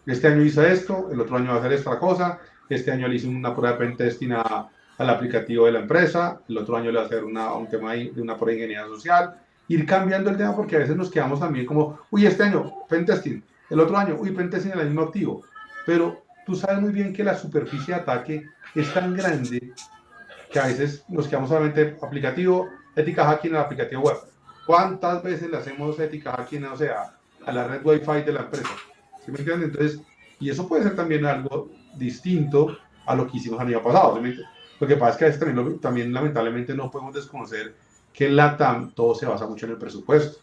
Este año hice esto, el otro año va a hacer esta cosa, este año le hice una prueba de pentesting al aplicativo de la empresa, el otro año le va a hacer un tema de una prueba de ingeniería social, ir cambiando el tema porque a veces nos quedamos también como, uy, este año pentesting, el otro año, uy, pentesting en el mismo activo. pero tú sabes muy bien que la superficie de ataque es tan grande que a veces nos quedamos solamente aplicativo, ética hacking al aplicativo web. ¿Cuántas veces le hacemos ética hacking, o sea, a la red Wi-Fi de la empresa? ¿Sí me entienden? Entonces, y eso puede ser también algo distinto a lo que hicimos el año pasado. ¿Sí? Lo que pasa es que a veces también lamentablemente no podemos desconocer que en LATAM todo se basa mucho en el presupuesto.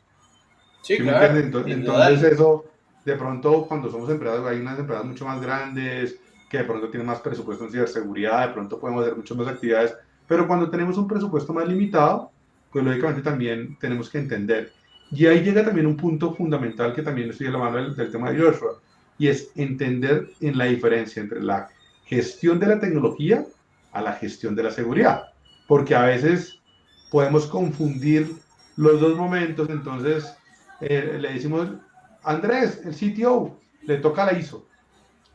Sí, ¿Sí me entienden? claro, Entonces indudable. eso, de pronto cuando somos empresas, hay unas empresas mucho más grandes, que de pronto tienen más presupuesto en ciberseguridad, de pronto podemos hacer muchas más actividades, pero cuando tenemos un presupuesto más limitado, pues lógicamente también tenemos que entender. Y ahí llega también un punto fundamental que también estoy hablando del tema de Joshua, y es entender en la diferencia entre la gestión de la tecnología a la gestión de la seguridad, porque a veces podemos confundir los dos momentos, entonces le decimos, Andrés, el CTO, le toca la ISO,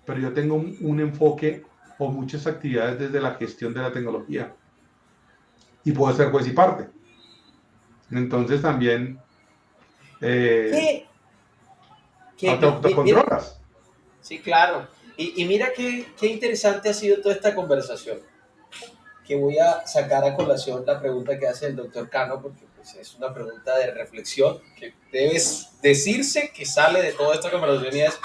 pero yo tengo un enfoque o muchas actividades desde la gestión de la tecnología y puedo ser juez y parte. Entonces también eh, ¿Qué? te Mira, controlas. sí, claro. Y mira qué interesante ha sido toda esta conversación, que voy a sacar a colación la pregunta que hace el doctor Cano, porque pues, es una pregunta de reflexión que debes decirse que sale de toda esta conversación y es,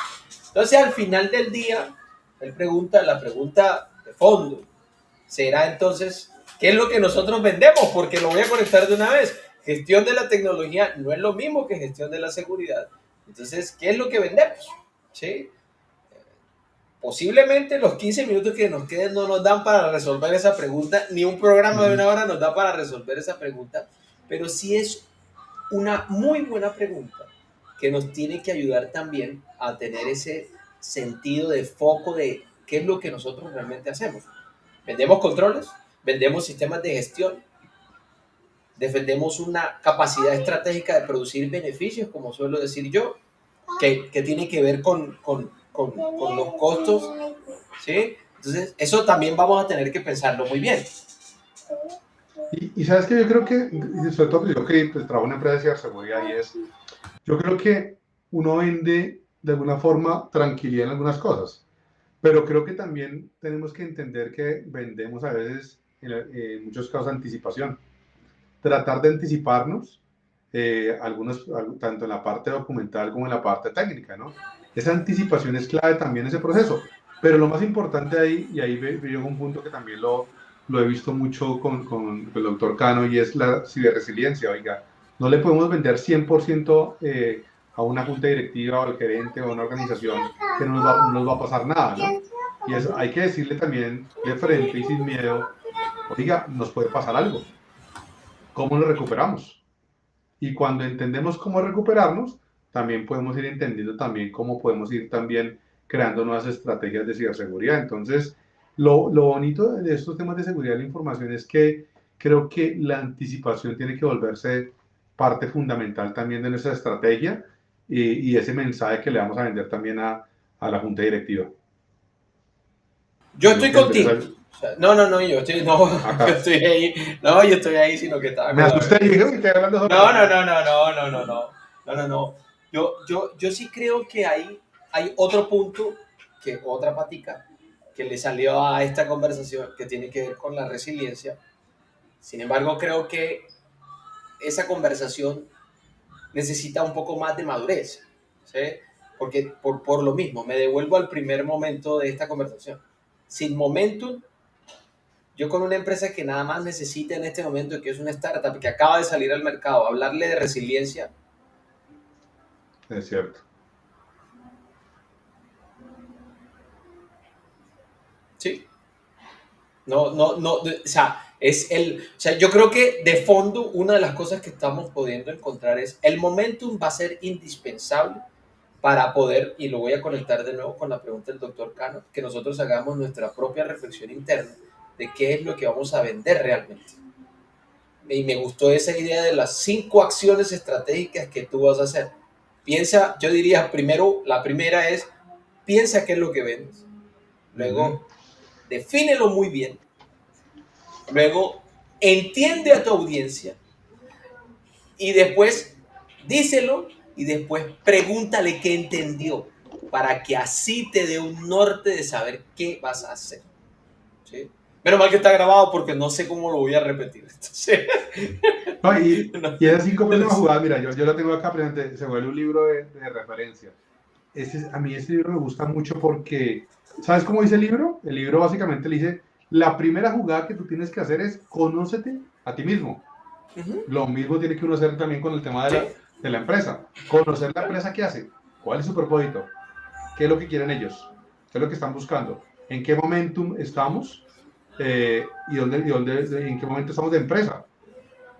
entonces al final del día, él pregunta, la pregunta de fondo, será entonces, ¿qué es lo que nosotros vendemos? Porque lo voy a conectar de una vez. Gestión de la tecnología no es lo mismo que gestión de la seguridad. Entonces, ¿qué es lo que vendemos? ¿Sí? Posiblemente los 15 minutos que nos queden no nos dan para resolver esa pregunta, ni un Uh programa de -huh. una hora nos da para resolver esa pregunta, pero sí es una muy buena pregunta que nos tiene que ayudar también a tener ese sentido de foco de qué es lo que nosotros realmente hacemos. Vendemos controles, vendemos sistemas de gestión, defendemos una capacidad estratégica de producir beneficios, como suelo decir yo, que tiene que ver con los costos, ¿sí? Entonces, eso también vamos a tener que pensarlo muy bien. Y sabes que yo creo que, sobre todo yo que pues, trabajo en una empresa de ciberseguridad y es, yo creo que uno vende de alguna forma tranquilidad en algunas cosas, pero creo que también tenemos que entender que vendemos a veces, en muchos casos, anticipación. Tratar de anticiparnos, tanto en la parte documental como en la parte técnica, ¿no? Esa anticipación es clave también en ese proceso, pero lo más importante ahí, y ahí veo un punto que también lo he visto mucho con el doctor Cano, y es la ciberresiliencia, oiga, no le podemos vender 100% a una junta directiva o al gerente o a una organización que no nos va a pasar nada, ¿no? Y eso hay que decirle también de frente y sin miedo, oiga, nos puede pasar algo, ¿cómo lo recuperamos? Y cuando entendemos cómo recuperarnos, también podemos ir entendiendo también cómo podemos ir también creando nuevas estrategias de ciberseguridad. Entonces, lo bonito de estos temas de seguridad de la información es que creo que la anticipación tiene que volverse parte fundamental también de nuestra estrategia y ese mensaje que le vamos a vender también a la junta directiva. Yo ¿Sí me estoy entiendes? contigo. O sea, no, no, no, yo Acá. estoy ahí, no, yo estoy ahí, sino que estaba Me como, asusté y dije, uy, estoy hablando solo. no, No, no, no, no, no. no, no, no, no, no, no, no, no. Yo sí creo que hay otro punto, que otra patica, que le salió a esta conversación, que tiene que ver con la resiliencia. Sin embargo, creo que esa conversación necesita un poco más de madurez, ¿sí? Porque por lo mismo, me devuelvo al primer momento de esta conversación. Sin momentum, yo con una empresa que nada más necesita en este momento, que es una startup que acaba de salir al mercado, hablarle de resiliencia, Es cierto. sí, no, no, no, o sea, o sea, yo creo que de fondo una de las cosas que estamos pudiendo encontrar es el momentum va a ser indispensable para poder, y lo voy a conectar de nuevo con la pregunta del doctor Cano, que nosotros hagamos nuestra propia reflexión interna de qué es lo que vamos a vender realmente. Y me gustó esa idea de las 5 acciones estratégicas que tú vas a hacer. Piensa, yo diría primero, la primera es, piensa qué es lo que vendes. Uh -huh. Luego, defínelo muy bien. Luego, entiende a tu audiencia. Y después, díselo y después pregúntale qué entendió. para que así te dé un norte de saber qué vas a hacer. ¿Sí? Menos mal que está grabado porque no sé cómo lo voy a repetir. Entonces, No, no, y esas 5 próximas no, jugadas, mira, yo la tengo acá presente, se vuelve un libro de referencia. A mí este libro me gusta mucho porque, ¿sabes cómo dice el libro? El libro básicamente le dice, la primera jugada que tú tienes que hacer es conócete a ti mismo. uh-huh. Lo mismo tiene que uno hacer también con el tema ¿Sí? de la empresa. Conocer la empresa que hace, cuál es su propósito, qué es lo que quieren ellos, qué es lo que están buscando, en qué momentum estamos en qué momento estamos de empresa.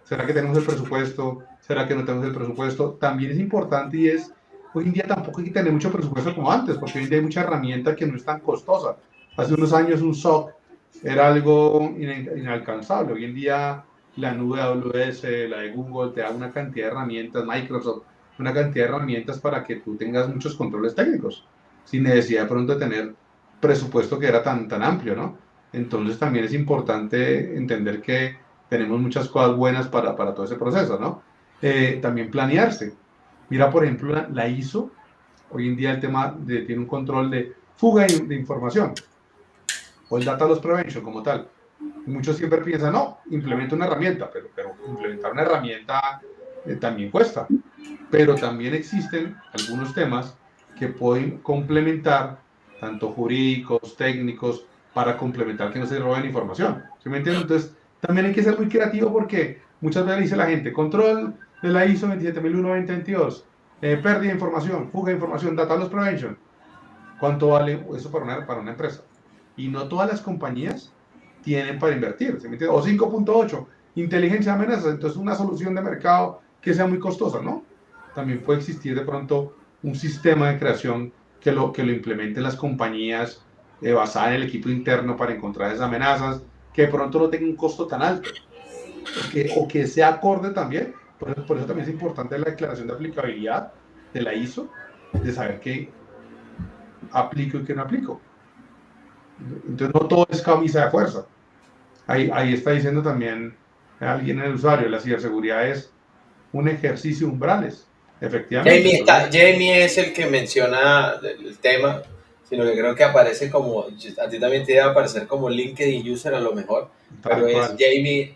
¿Será que tenemos el presupuesto? ¿Será que no tenemos el presupuesto? También es importante y es, hoy en día tampoco hay que tener mucho presupuesto como antes, porque hoy en día hay mucha herramienta que no es tan costosa. Hace unos años un SOC era algo inalcanzable. Hoy en día la nube AWS, la de Google, te da una cantidad de herramientas, Microsoft, una cantidad de herramientas para que tú tengas muchos controles técnicos, sin necesidad de pronto de tener presupuesto que era tan amplio, ¿no? Entonces también es importante entender que tenemos muchas cosas buenas para todo ese proceso, ¿no? También planearse. Mira, por ejemplo, la ISO, hoy en día el tema tiene un control de fuga de información o el data loss prevention como tal. Y muchos siempre piensan, no, implementa una herramienta, pero implementar una herramienta también cuesta. Pero también existen algunos temas que pueden complementar, tanto jurídicos, técnicos, para complementar que no se roben información. ¿Sí me entienden? Entonces, también hay que ser muy creativo porque muchas veces dice la gente, control de la ISO 27001-2022, pérdida de información, fuga de información, data loss prevention. ¿Cuánto vale eso para una empresa? Y no todas las compañías tienen para invertir. ¿Sí me entiende? O 5.8, inteligencia de amenazas. Entonces, una solución de mercado que sea muy costosa, ¿no? También puede existir de pronto un sistema de creación que lo implementen las compañías basada en el equipo interno para encontrar esas amenazas, que de pronto no tenga un costo tan alto, o que sea acorde también. Por eso también es importante la declaración de aplicabilidad de la ISO, de saber qué aplico y qué no aplico. Entonces, no todo es camisa de fuerza. Ahí está diciendo también alguien en el usuario, la ciberseguridad es un ejercicio de umbrales. Efectivamente, entonces, Jamie es el que menciona el tema, sino que creo que aparece como, a ti también te debe aparecer como LinkedIn User a lo mejor, pero tal es cual.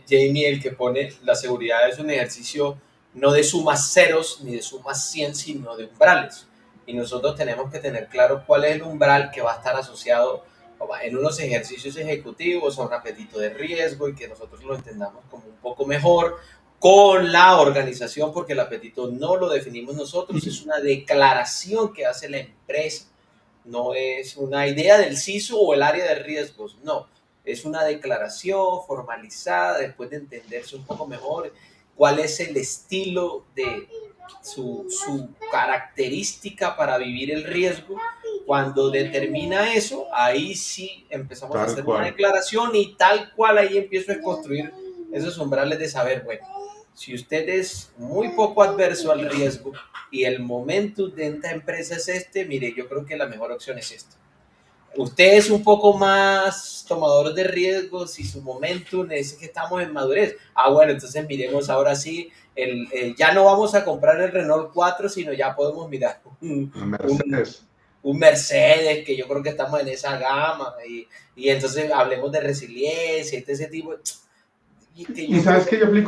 Jamie el que pone la seguridad es un ejercicio no de sumas ceros ni de sumas 100, sino de umbrales. Y nosotros tenemos que tener claro cuál es el umbral que va a estar asociado en unos ejercicios ejecutivos a un apetito de riesgo y que nosotros lo entendamos como un poco mejor con la organización, porque el apetito no lo definimos nosotros, es Y, una declaración que hace la empresa, no es una idea del CISO o el área de riesgos, no, es una declaración formalizada después de entenderse un poco mejor cuál es el estilo de su característica para vivir el riesgo. Cuando determina eso, ahí sí empezamos a tal hacer una cual. declaración y tal cual ahí empiezo a construir esos umbrales de saber, bueno, si usted es muy poco adverso al riesgo y el momento de esta empresa es este, mire, yo creo que la mejor opción es esta. Usted es un poco más tomador de riesgos y su momentum es que estamos en madurez. Ah, bueno, entonces miremos ahora sí, ya no vamos a comprar el Renault 4, sino ya podemos mirar Mercedes. un Mercedes, que yo creo que estamos en esa gama, y entonces hablemos de resiliencia, ese tipo, y que Y yo creo sabes que que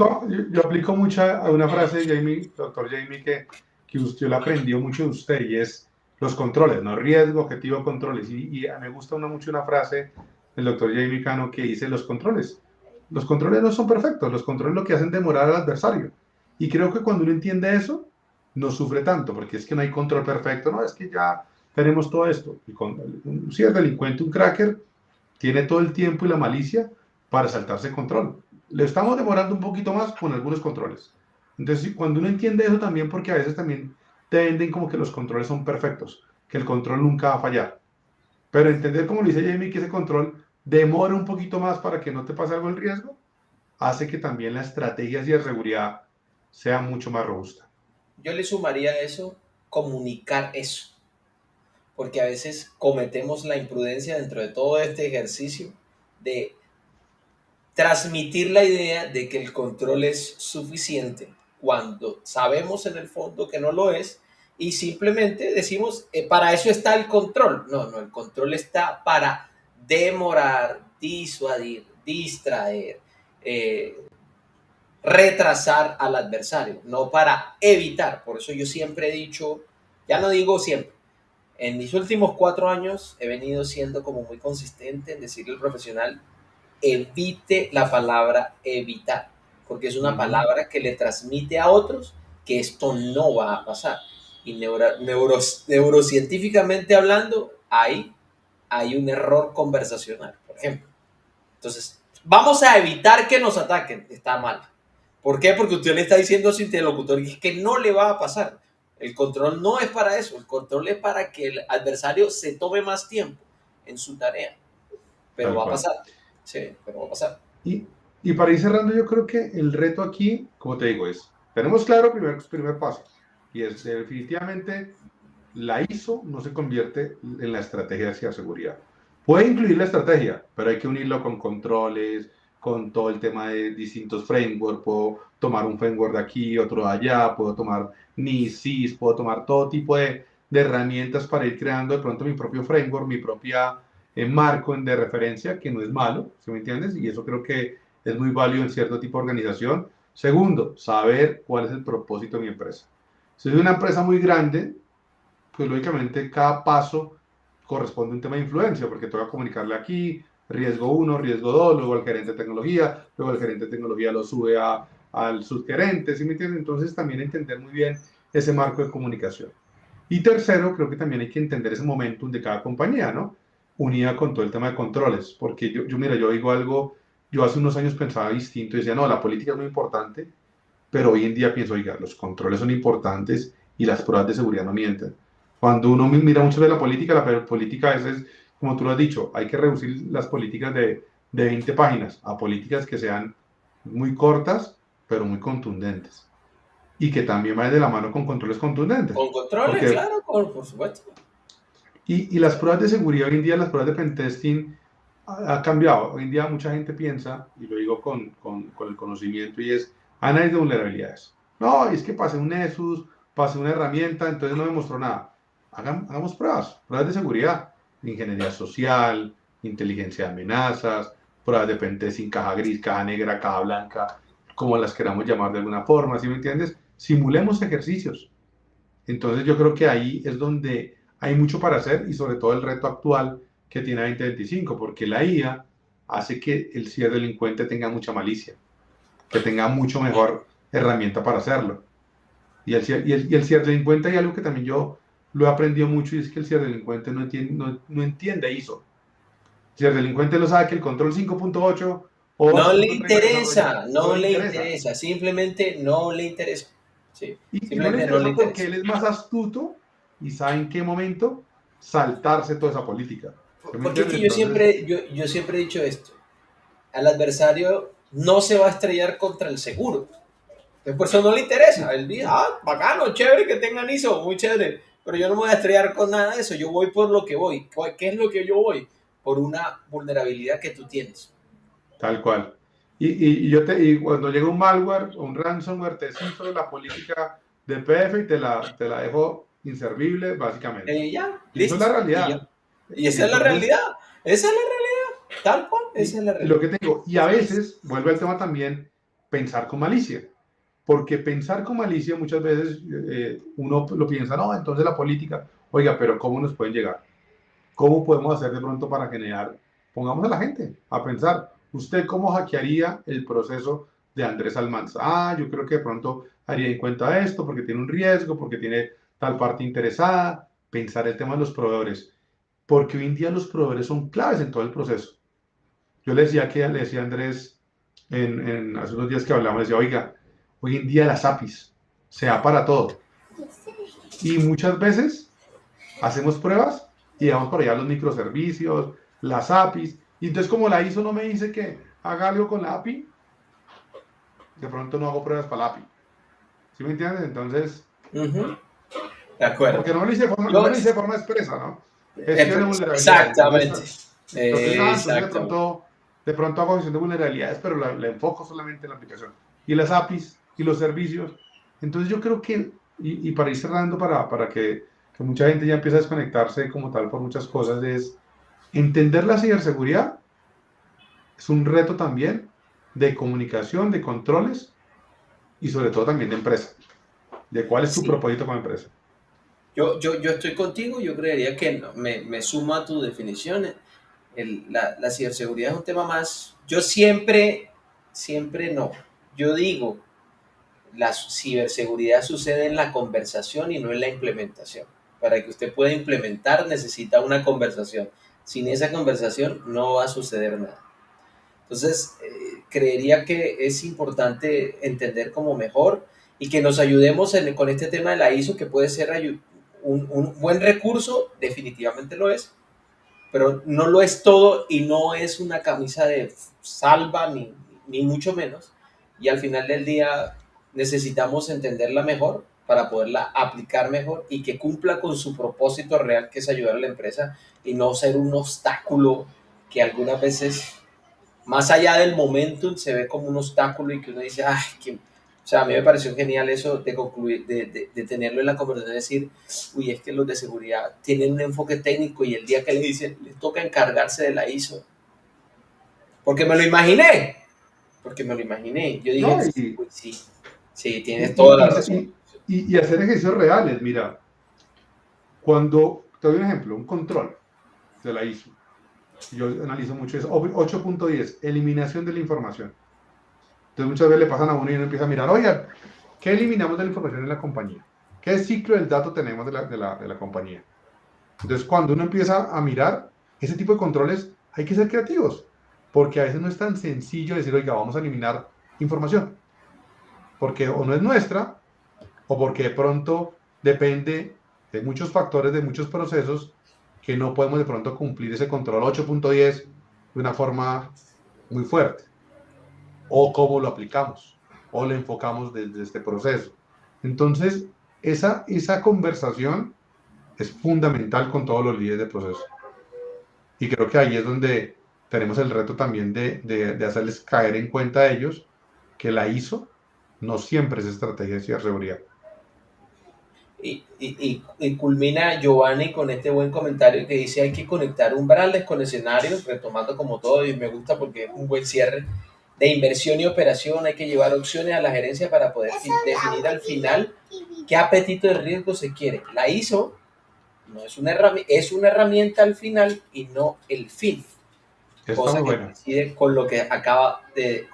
yo aplico mucho a una frase de Jamie, doctor Jamie, que usted lo aprendió mucho de usted, y es los controles, no riesgo, objetivo, controles. Y me gusta mucho una frase del doctor Jamie Cano que dice los controles. Los controles no son perfectos, los controles lo que hacen demorar al adversario. Y creo que cuando uno entiende eso, no sufre tanto, porque es que no hay control perfecto, no, es que ya tenemos todo esto. Y con un ciberdelincuente, un cracker, tiene todo el tiempo y la malicia para saltarse el control. Le estamos demorando un poquito más con algunos controles. Entonces, cuando uno entiende eso también, porque a veces también te venden como que los controles son perfectos, que el control nunca va a fallar. Pero entender, como lo dice Jamie, que ese control demora un poquito más para que no te pase algo en riesgo, hace que también la estrategia de seguridad sea mucho más robusta. yo le sumaría a eso comunicar eso, porque a veces cometemos la imprudencia dentro de todo este ejercicio de transmitir la idea de que el control es suficiente cuando sabemos en el fondo que no lo es y simplemente decimos, para eso está el control. No, el control está para demorar, disuadir, distraer, eh, retrasar al adversario, no para evitar. Por eso yo siempre he dicho, ya no digo siempre, en mis últimos 4 años he venido siendo como muy consistente en decirle al profesional, evite la palabra evitar, porque es una Ujú. palabra que le transmite a otros que esto no va a pasar. Y neurocientíficamente hablando, hay un error conversacional, por ejemplo. Entonces, vamos a evitar que nos ataquen. Está mal. ¿Por qué? Porque usted le está diciendo a su interlocutor que no le va a pasar. El control no es para eso. El control es para que el adversario se tome más tiempo en su tarea. Pero Tal va a cual. pasar. Sí, pero va a pasar. Y, y para ir cerrando, yo creo que el reto aquí, como te digo, es, tenemos claro primer paso, y es definitivamente la ISO no se convierte en la estrategia de ciberseguridad. Puede incluir la estrategia, pero hay que unirlo con controles, con todo el tema de distintos frameworks. Puedo tomar un framework de aquí, otro de allá, puedo tomar NIS, SIS, puedo tomar todo tipo de herramientas para ir creando de pronto mi propio framework, mi propia marco de referencia, que no es malo, ¿sí me entiendes? Y eso creo que es muy válido en cierto tipo de organización. Segundo, saber cuál es el propósito de mi empresa. Si es una empresa muy grande, pues lógicamente cada paso corresponde a un tema de influencia, porque toca comunicarle aquí, riesgo 1, riesgo 2, luego al gerente de tecnología, luego el gerente de tecnología lo sube al subgerente, ¿sí me entienden? Entonces también entender muy bien ese marco de comunicación. Y tercero, creo que también hay que entender ese momentum de cada compañía, ¿no? Unida con todo el tema de controles, porque mira, yo digo algo, yo hace unos años pensaba distinto y decía, no, la política es muy importante, pero hoy en día pienso, oiga, los controles son importantes y las pruebas de seguridad no mienten. Cuando uno mira mucho de la política a veces, como tú lo has dicho, hay que reducir las políticas de 20 páginas a políticas que sean muy cortas, pero muy contundentes. Y que también vayan de la mano con controles contundentes. Con controles, Porque, claro, por supuesto. y las pruebas de seguridad hoy en día, las pruebas de pentesting, ha cambiado. Hoy en día mucha gente piensa, y lo digo con el conocimiento, y es análisis de vulnerabilidades. No, es que pasé un Nessus, pasé una herramienta, entonces no me mostró nada. Hagamos pruebas de seguridad, ingeniería social, inteligencia de amenazas, pruebas de pentesting, caja gris, caja negra, caja blanca, como las queramos llamar de alguna forma, ¿sí me entiendes? Simulemos ejercicios. Entonces yo creo que ahí es donde hay mucho para hacer y sobre todo el reto actual que tiene 2025, porque la IA hace que el ciberdelincuente tenga mucha malicia, que tenga mucho mejor herramienta para hacerlo. Y el ciberdelincuente hay algo que también yo lo he aprendido mucho y es que el ciberdelincuente no entiende ISO. El ciberdelincuente lo sabe que el control 5.8 o No le 2.30 desarrolla, interesa, no no le le interesa. interesa, simplemente no le interesa. Sí, Y no le simplemente no le interesa porque interesa. él es más astuto y sabe en qué momento saltarse toda esa política. ¿Sí me Porque es entiendes? que yo Entonces, siempre, yo siempre he dicho esto, al adversario no se va a estrellar contra el seguro. Entonces, por eso no le interesa. Él dice, bacano, chévere que tengan ISO, muy chévere. Pero yo no me voy a estrellar con nada de eso. Yo voy por lo que voy. ¿Qué es lo que yo voy? Por una vulnerabilidad que tú tienes. tal cual. Y cuando llega un malware o un ransomware, te cifro la política de PF y te la dejo inservible, básicamente. Ya, Y eso es la listo. Y ya. realidad. Y Y esa es la entonces, realidad. Esa es la realidad. Tal cual, esa es la y lo realidad. que te digo, y a veces vuelve al tema también pensar con malicia. Porque pensar con malicia muchas veces uno lo piensa, no, entonces la política, oiga, pero ¿cómo nos pueden llegar? ¿Cómo podemos hacer de pronto para generar? Pongamos a la gente a pensar, ¿usted cómo hackearía el proceso de Andrés Almanza? Yo creo que de pronto haría en cuenta esto porque tiene un riesgo, porque tiene tal parte interesada. Pensar el tema de los proveedores, porque hoy en día los proveedores son claves en todo el proceso. Yo le decía a Andrés hace unos días que hablamos, le decía, oiga, hoy en día las APIs se da para todo. Y muchas veces hacemos pruebas y dejamos por allá los microservicios, las APIs. Y entonces como la ISO no me dice que haga algo con la API, de pronto no hago pruebas para la API. ¿Sí me entiendes? Entonces, Ujú. De acuerdo. porque no me lo hice Yo, de forma expresa, ¿no? Gestión de vulnerabilidades. exactamente. Entonces Exactamente. de pronto hago gestión de vulnerabilidades, pero la enfoco solamente en la aplicación. Y las APIs y los servicios. Entonces yo creo que y para ir cerrando, para que mucha gente ya empiece a desconectarse como tal por muchas cosas, es entender la ciberseguridad es un reto también de comunicación, de controles y sobre todo también de empresa, de cuál es tu Sí, propósito como empresa. yo estoy contigo, yo creería que me sumo a tu definición. La ciberseguridad es un tema más, yo siempre no, yo digo, la ciberseguridad sucede en la conversación y no en la implementación. Para que usted pueda implementar necesita una conversación. Sin esa conversación no va a suceder nada. Entonces, creería que es importante entender como mejor y que nos ayudemos con este tema de la ISO, que puede ser un buen recurso, definitivamente lo es, pero no lo es todo y no es una camisa de salva ni mucho menos. Y al final del día necesitamos entenderla mejor para poderla aplicar mejor y que cumpla con su propósito real, que es ayudar a la empresa y no ser un obstáculo que algunas veces, más allá del momentum, se ve como un obstáculo y que uno dice, ay, que... O sea, a mí me pareció genial eso de concluir, de tenerlo en la conversación, de decir, uy, es que los de seguridad tienen un enfoque técnico y el día que le dicen, les toca encargarse de la ISO. Porque me lo imaginé, porque me lo imaginé. Yo dije, ¿No? uy, sí, sí, tienes toda Y, la y, razón. y, y hacer ejercicios reales. Mira, cuando, te doy un ejemplo, un control de la ISO. Yo analizo mucho eso. 8.10, eliminación de la información. Entonces muchas veces le pasan a uno y uno empieza a mirar, oiga, ¿qué eliminamos de la información en la compañía? ¿Qué ciclo del dato tenemos de la compañía? Entonces cuando uno empieza a mirar ese tipo de controles, hay que ser creativos, porque a veces no es tan sencillo decir, oiga, vamos a eliminar información, porque o no es nuestra, o porque de pronto depende de muchos factores, de muchos procesos, que no podemos de pronto cumplir ese control 8.10 de una forma muy fuerte, o cómo lo aplicamos, o lo enfocamos desde este proceso. Entonces, esa conversación es fundamental con todos los líderes de proceso. Y creo que ahí es donde tenemos el reto también de hacerles caer en cuenta a ellos que la ISO no siempre es estrategia de ciberseguridad. Y culmina Giovanni con este buen comentario que dice hay que conectar umbrales con escenarios, retomando como todo, y me gusta porque es un buen cierre de inversión y operación. Hay que llevar opciones a la gerencia para poder definir al final qué apetito de riesgo se quiere. La ISO no es una herramienta al final y no el fin, Está cosa muy que buena. coincide con lo que acabas de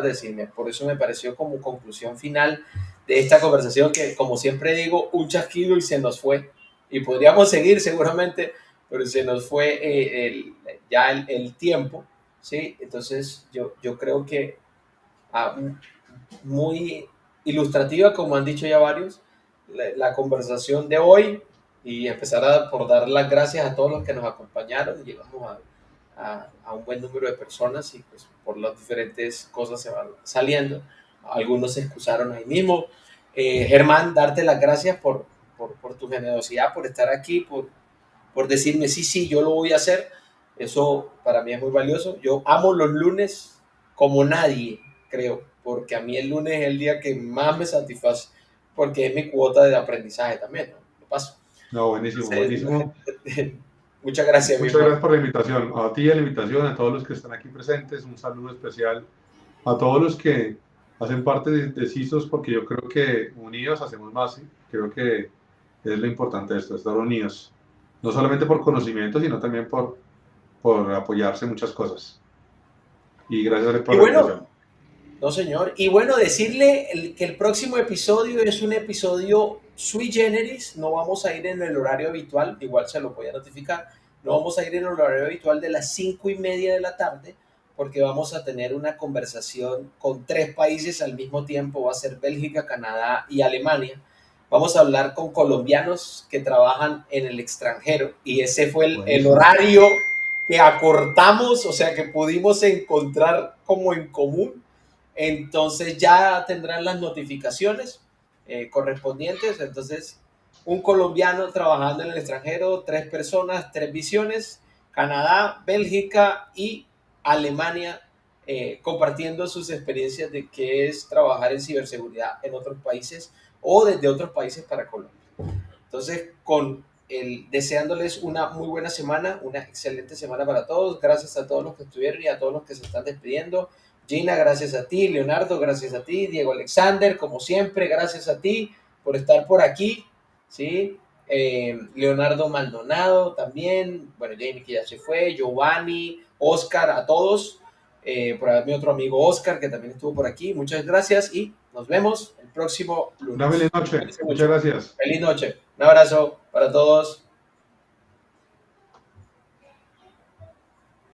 decirme. Por eso me pareció como conclusión final de esta conversación que, como siempre digo, un chasquido y se nos fue. Y podríamos seguir seguramente, pero se nos fue ya el tiempo, ¿sí? Entonces yo creo que ah, muy ilustrativa, como han dicho ya varios, la conversación de hoy y empezar por dar las gracias a todos los que nos acompañaron. Llegamos a un buen número de personas y pues por las diferentes cosas se van saliendo. Algunos se excusaron ahí mismo. Germán, darte las gracias por tu generosidad, por estar aquí, por decirme, sí, sí, yo lo voy a hacer. Eso para mí es muy valioso. Yo amo los lunes como nadie, creo, porque a mí el lunes es el día que más me satisface, porque es mi cuota de aprendizaje también, ¿no? Lo paso. No, buenísimo, Entonces, buenísimo. muchas gracias, mi Muchas hermano. gracias por la invitación. A ti, a la invitación, a todos los que están aquí presentes. Un saludo especial a todos los que hacen parte de CISOS, porque yo creo que unidos hacemos más. ¿Sí? Creo que es lo importante de esto, estar unidos. No solamente por conocimiento, sino también por apoyarse en muchas cosas. Y gracias Y por la bueno, invitación. no, señor. Y bueno, decirle que el próximo episodio es un episodio sui generis. No vamos a ir en el horario habitual, igual se lo voy a notificar. No vamos a ir en el horario habitual de las 5:30 de la tarde, porque vamos a tener una conversación con 3 países al mismo tiempo. Va a ser Bélgica, Canadá y Alemania. Vamos a hablar con colombianos que trabajan en el extranjero y ese fue el Buenísimo. horario que acortamos, o sea que pudimos encontrar como en común. Entonces ya tendrán las notificaciones correspondientes. Entonces, un colombiano trabajando en el extranjero, 3 personas, 3 visiones, Canadá, Bélgica y Alemania, compartiendo sus experiencias de qué es trabajar en ciberseguridad en otros países o desde otros países para Colombia. Entonces, deseándoles una muy buena semana, una excelente semana para todos. Gracias a todos los que estuvieron y a todos los que se están despidiendo. Gina, gracias a ti. Leonardo, gracias a ti. Diego Alexander, como siempre, gracias a ti por estar por aquí. ¿Sí? Leonardo Maldonado también. Bueno, Jamie que ya se fue. Giovanni, Oscar, a todos. Por ahí mi otro amigo Oscar que también estuvo por aquí. Muchas gracias y nos vemos el próximo lunes. Una feliz noche. Muchas gracias. Feliz noche. Un abrazo para todos.